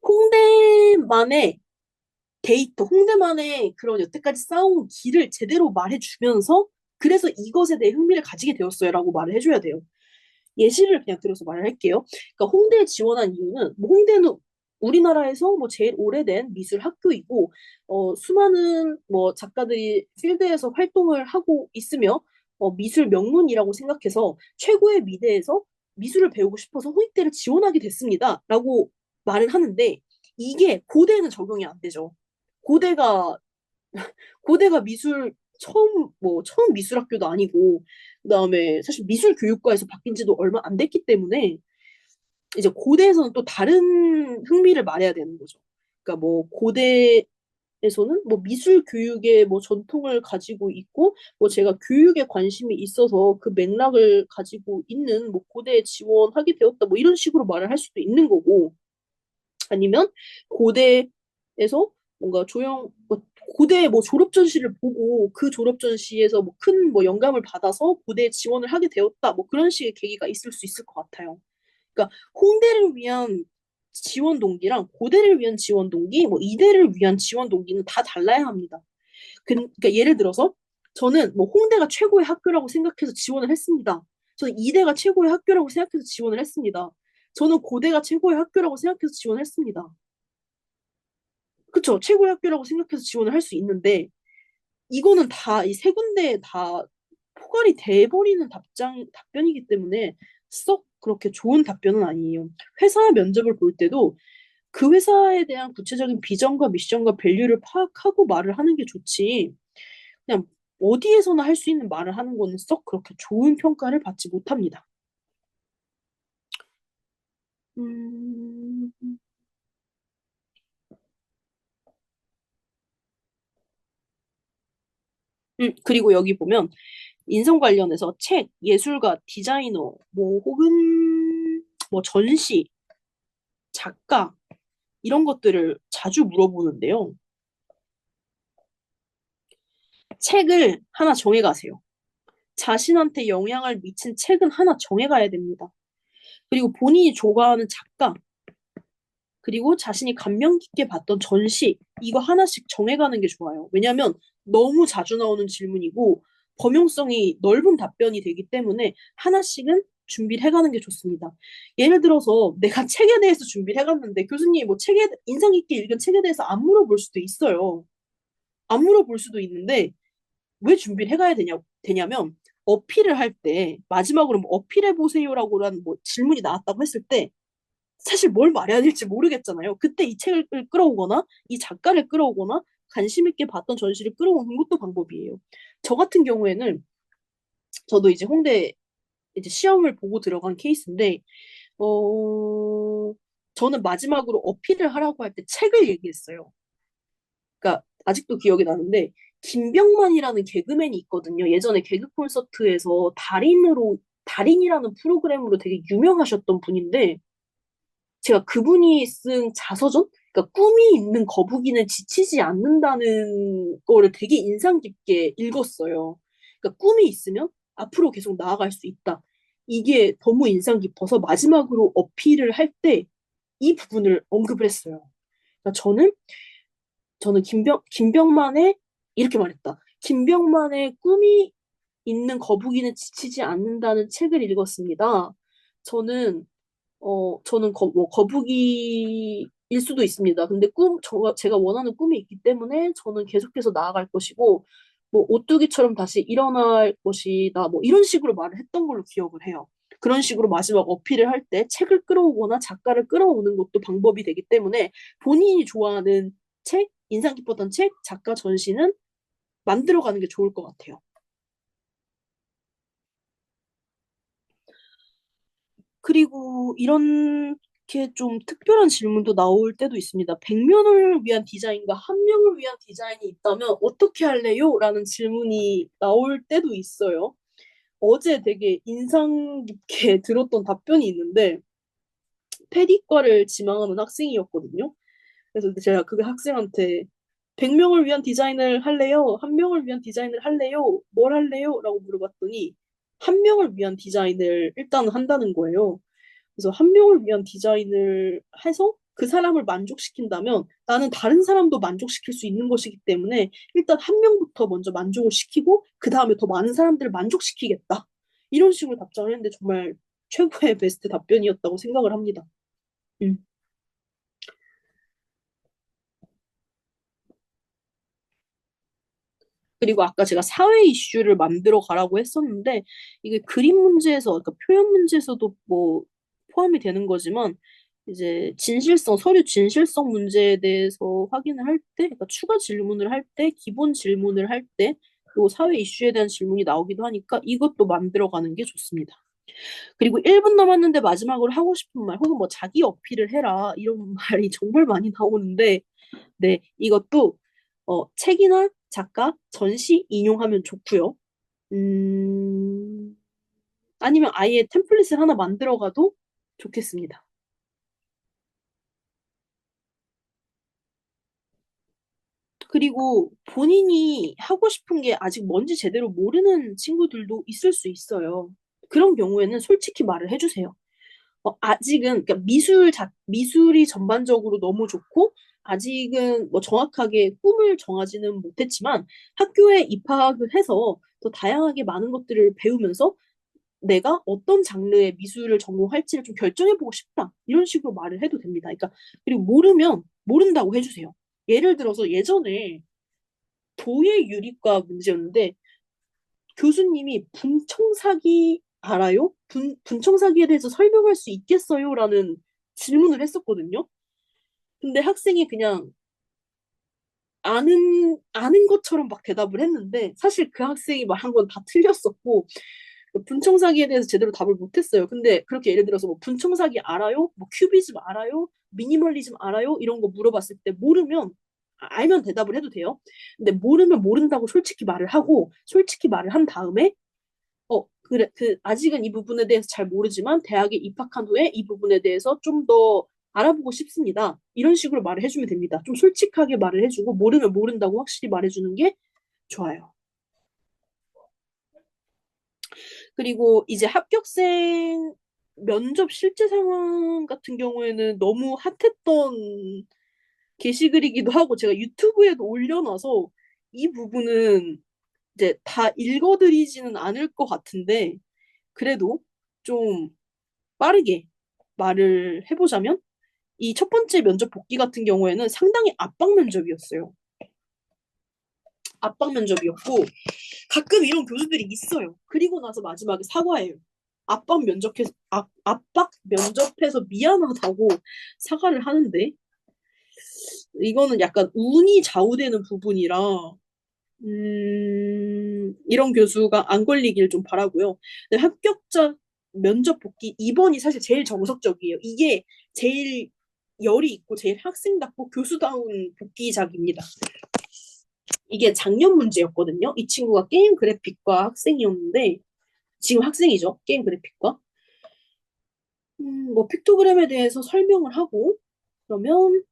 홍대만의 데이터, 홍대만의 그런 여태까지 쌓아온 길을 제대로 말해주면서 그래서 이것에 대해 흥미를 가지게 되었어요라고 말을 해줘야 돼요. 예시를 그냥 들어서 말을 할게요. 그러니까 홍대에 지원한 이유는 뭐 홍대는 우리나라에서 뭐 제일 오래된 미술 학교이고 수많은 뭐 작가들이 필드에서 활동을 하고 있으며 미술 명문이라고 생각해서 최고의 미대에서 미술을 배우고 싶어서 홍익대를 지원하게 됐습니다라고 말을 하는데 이게 고대에는 적용이 안 되죠. 고대가 고대가 미술 처음 미술 학교도 아니고 그다음에 사실 미술 교육과에서 바뀐 지도 얼마 안 됐기 때문에 이제 고대에서는 또 다른 흥미를 말해야 되는 거죠. 그러니까 뭐 고대에서는 뭐 미술 교육의 뭐 전통을 가지고 있고 뭐 제가 교육에 관심이 있어서 그 맥락을 가지고 있는 뭐 고대에 지원하게 되었다 뭐 이런 식으로 말을 할 수도 있는 거고 아니면 고대에서 뭔가 뭐 고대 뭐 졸업 전시를 보고 그 졸업 전시에서 뭐 큰 뭐 영감을 받아서 고대에 지원을 하게 되었다 뭐 그런 식의 계기가 있을 수 있을 것 같아요. 그러니까 홍대를 위한 지원 동기랑 고대를 위한 지원 동기, 뭐 이대를 위한 지원 동기는 다 달라야 합니다. 그러니까 예를 들어서 저는 뭐 홍대가 최고의 학교라고 생각해서 지원을 했습니다. 저는 이대가 최고의 학교라고 생각해서 지원을 했습니다. 저는 고대가 최고의 학교라고 생각해서 지원을 했습니다. 그쵸? 최고의 학교라고 생각해서 지원을 할 수 있는데 이거는 다 이 세 군데에 다 포괄이 돼버리는 답변이기 때문에 썩 그렇게 좋은 답변은 아니에요. 회사 면접을 볼 때도 그 회사에 대한 구체적인 비전과 미션과 밸류를 파악하고 말을 하는 게 좋지. 그냥 어디에서나 할 수 있는 말을 하는 거는 썩 그렇게 좋은 평가를 받지 못합니다. 음, 그리고 여기 보면 인성 관련해서 책, 예술가, 디자이너, 뭐 혹은 뭐 전시, 작가 이런 것들을 자주 물어보는데요. 책을 하나 정해가세요. 자신한테 영향을 미친 책은 하나 정해가야 됩니다. 그리고 본인이 좋아하는 작가, 그리고 자신이 감명 깊게 봤던 전시, 이거 하나씩 정해가는 게 좋아요. 왜냐하면 너무 자주 나오는 질문이고 범용성이 넓은 답변이 되기 때문에 하나씩은 준비를 해가는 게 좋습니다. 예를 들어서 내가 책에 대해서 준비를 해갔는데 교수님이 뭐 책에 인상 깊게 읽은 책에 대해서 안 물어볼 수도 있어요. 안 물어볼 수도 있는데 왜 준비를 해가야 되냐면 어필을 할 때 마지막으로 뭐 어필해 보세요라고라는 뭐 질문이 나왔다고 했을 때 사실 뭘 말해야 될지 모르겠잖아요. 그때 이 책을 끌어오거나 이 작가를 끌어오거나 관심 있게 봤던 전시를 끌어오는 것도 방법이에요. 저 같은 경우에는 저도 이제 홍대 이제 시험을 보고 들어간 케이스인데 어 저는 마지막으로 어필을 하라고 할 때 책을 얘기했어요. 그러니까 아직도 기억이 나는데 김병만이라는 개그맨이 있거든요. 예전에 개그 콘서트에서 달인이라는 프로그램으로 되게 유명하셨던 분인데 제가 그분이 쓴 자서전? 그러니까 꿈이 있는 거북이는 지치지 않는다는 거를 되게 인상 깊게 읽었어요. 그러니까 꿈이 있으면 앞으로 계속 나아갈 수 있다. 이게 너무 인상 깊어서 마지막으로 어필을 할 때 이 부분을 언급을 했어요. 그러니까 저는 김병만의 이렇게 말했다. 김병만의 꿈이 있는 거북이는 지치지 않는다는 책을 읽었습니다. 저는 저는 뭐 거북이일 수도 있습니다. 근데 제가 원하는 꿈이 있기 때문에 저는 계속해서 나아갈 것이고, 뭐, 오뚜기처럼 다시 일어날 것이다. 뭐, 이런 식으로 말을 했던 걸로 기억을 해요. 그런 식으로 마지막 어필을 할 때 책을 끌어오거나 작가를 끌어오는 것도 방법이 되기 때문에 본인이 좋아하는 책, 인상 깊었던 책, 작가 전시는 만들어가는 게 좋을 것 같아요. 그리고 이렇게 좀 특별한 질문도 나올 때도 있습니다. 100명을 위한 디자인과 1명을 위한 디자인이 있다면 어떻게 할래요? 라는 질문이 나올 때도 있어요. 어제 되게 인상 깊게 들었던 답변이 있는데, 패디과를 지망하는 학생이었거든요. 그래서 제가 그 학생한테 100명을 위한 디자인을 할래요? 1명을 위한 디자인을 할래요? 뭘 할래요? 라고 물어봤더니 1명을 위한 디자인을 일단 한다는 거예요. 그래서 1명을 위한 디자인을 해서 그 사람을 만족시킨다면 나는 다른 사람도 만족시킬 수 있는 것이기 때문에 일단 1명부터 먼저 만족을 시키고 그 다음에 더 많은 사람들을 만족시키겠다. 이런 식으로 답장을 했는데 정말 최고의 베스트 답변이었다고 생각을 합니다. 음. 그리고 아까 제가 사회 이슈를 만들어 가라고 했었는데 이게 그림 문제에서 그러니까 표현 문제에서도 뭐 포함이 되는 거지만 이제 서류 진실성 문제에 대해서 확인을 할 때, 그러니까 추가 질문을 할 때, 기본 질문을 할 때, 그리고 사회 이슈에 대한 질문이 나오기도 하니까 이것도 만들어 가는 게 좋습니다. 그리고 1분 남았는데 마지막으로 하고 싶은 말 혹은 뭐 자기 어필을 해라 이런 말이 정말 많이 나오는데 네, 이것도 책이나 작가, 전시 인용하면 좋고요. 음, 아니면 아예 템플릿을 하나 만들어가도 좋겠습니다. 그리고 본인이 하고 싶은 게 아직 뭔지 제대로 모르는 친구들도 있을 수 있어요. 그런 경우에는 솔직히 말을 해주세요. 아직은, 그러니까 미술이 전반적으로 너무 좋고, 아직은 뭐 정확하게 꿈을 정하지는 못했지만, 학교에 입학을 해서 더 다양하게 많은 것들을 배우면서 내가 어떤 장르의 미술을 전공할지를 좀 결정해보고 싶다. 이런 식으로 말을 해도 됩니다. 그러니까, 그리고 모르면 모른다고 해주세요. 예를 들어서 예전에 도예 유리과 문제였는데, 교수님이 분청사기 알아요? 분청사기에 대해서 설명할 수 있겠어요? 라는 질문을 했었거든요. 근데 학생이 그냥 아는 것처럼 막 대답을 했는데, 사실 그 학생이 말한 건 다 틀렸었고, 분청사기에 대해서 제대로 답을 못했어요. 근데 그렇게 예를 들어서 뭐 분청사기 알아요? 뭐 큐비즘 알아요? 미니멀리즘 알아요? 이런 거 물어봤을 때 모르면 알면 대답을 해도 돼요. 근데 모르면 모른다고 솔직히 말을 하고 솔직히 말을 한 다음에 그래, 아직은 이 부분에 대해서 잘 모르지만 대학에 입학한 후에 이 부분에 대해서 좀 더 알아보고 싶습니다. 이런 식으로 말을 해주면 됩니다. 좀 솔직하게 말을 해주고 모르면 모른다고 확실히 말해주는 게 좋아요. 그리고 이제 합격생 면접 실제 상황 같은 경우에는 너무 핫했던 게시글이기도 하고 제가 유튜브에도 올려놔서 이 부분은 이제 다 읽어드리지는 않을 것 같은데 그래도 좀 빠르게 말을 해보자면 이 첫 번째 면접 복귀 같은 경우에는 상당히 압박 면접이었어요. 압박 면접이었고 가끔 이런 교수들이 있어요. 그리고 나서 마지막에 사과해요. 압박 면접해서 미안하다고 사과를 하는데 이거는 약간 운이 좌우되는 부분이라 이런 교수가 안 걸리길 좀 바라고요. 근데 합격자 면접 복귀 2번이 사실 제일 정석적이에요. 이게 제일 열이 있고 제일 학생답고 교수다운 복귀작입니다. 이게 작년 문제였거든요. 이 친구가 게임 그래픽과 학생이었는데 지금 학생이죠. 게임 그래픽과. 뭐 픽토그램에 대해서 설명을 하고 그러면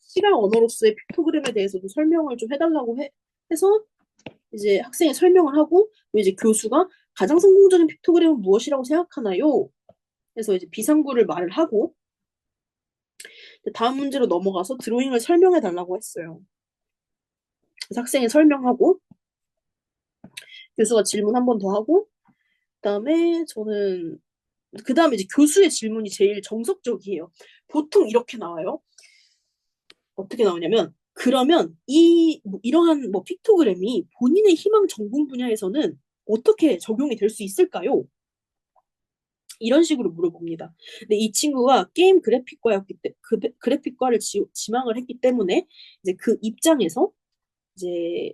시각 언어로서의 픽토그램에 대해서도 설명을 좀 해달라고 해서 이제 학생이 설명을 하고 이제 교수가 가장 성공적인 픽토그램은 무엇이라고 생각하나요? 그래서 이제 비상구를 말을 하고 다음 문제로 넘어가서 드로잉을 설명해 달라고 했어요. 그래서 학생이 설명하고 교수가 질문 한 번 더 하고 그다음에 저는 그다음에 이제 교수의 질문이 제일 정석적이에요. 보통 이렇게 나와요. 어떻게 나오냐면 그러면 이러한 뭐 픽토그램이 본인의 희망 전공 분야에서는 어떻게 적용이 될 수 있을까요? 이런 식으로 물어봅니다. 근데 이 친구가 게임 그래픽과였기 때, 그래픽과를 지망을 했기 때문에 이제 그 입장에서 이제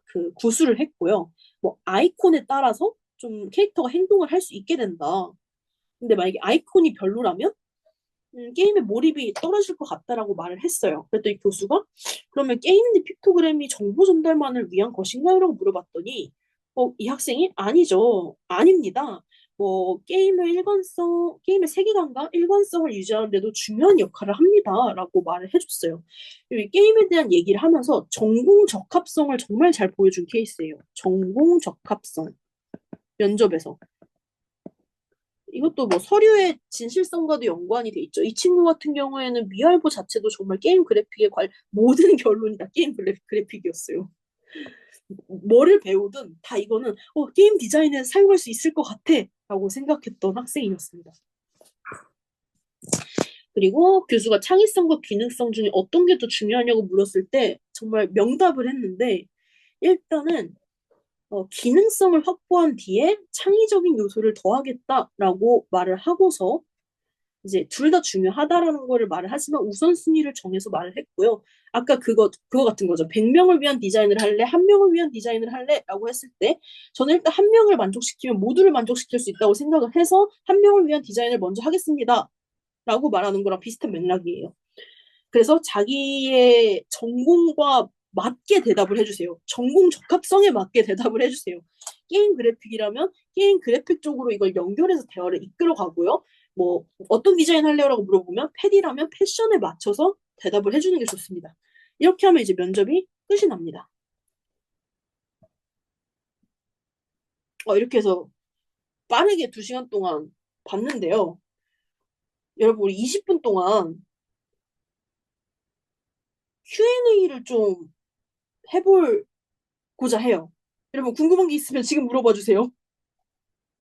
그 구술을 했고요. 뭐 아이콘에 따라서 좀 캐릭터가 행동을 할 수 있게 된다. 근데 만약에 아이콘이 별로라면 게임의 몰입이 떨어질 것 같다라고 말을 했어요. 그랬더니 교수가 그러면 게임 내 픽토그램이 정보 전달만을 위한 것인가요? 라고 물어봤더니 이 학생이 아니죠. 아닙니다. 뭐 게임의 세계관과 일관성을 유지하는 데도 중요한 역할을 합니다. 라고 말을 해줬어요. 게임에 대한 얘기를 하면서 전공 적합성을 정말 잘 보여준 케이스예요. 전공 적합성. 면접에서. 이것도 뭐 서류의 진실성과도 연관이 돼 있죠. 이 친구 같은 경우에는 미할보 자체도 정말 게임 그래픽에 모든 결론이 다 게임 그래픽이었어요. 뭐를 배우든 다 이거는 게임 디자인에 사용할 수 있을 것 같아 라고 생각했던 학생이었습니다. 그리고 교수가 창의성과 기능성 중에 어떤 게 더 중요하냐고 물었을 때 정말 명답을 했는데 일단은 기능성을 확보한 뒤에 창의적인 요소를 더하겠다라고 말을 하고서 이제 둘 다 중요하다라는 거를 말을 하지만 우선순위를 정해서 말을 했고요. 아까 그거 같은 거죠. 100명을 위한 디자인을 할래? 한 명을 위한 디자인을 할래? 라고 했을 때 저는 일단 한 명을 만족시키면 모두를 만족시킬 수 있다고 생각을 해서 한 명을 위한 디자인을 먼저 하겠습니다. 라고 말하는 거랑 비슷한 맥락이에요. 그래서 자기의 전공과 맞게 대답을 해주세요. 전공 적합성에 맞게 대답을 해주세요. 게임 그래픽이라면 게임 그래픽 쪽으로 이걸 연결해서 대화를 이끌어 가고요. 뭐 어떤 디자인 할래요라고 물어보면 패디라면 패션에 맞춰서 대답을 해주는 게 좋습니다. 이렇게 하면 이제 면접이 끝이 납니다. 이렇게 해서 빠르게 2시간 동안 봤는데요. 여러분 우리 20분 동안 Q&A를 좀 해보고자 해요. 여러분 궁금한 게 있으면 지금 물어봐 주세요.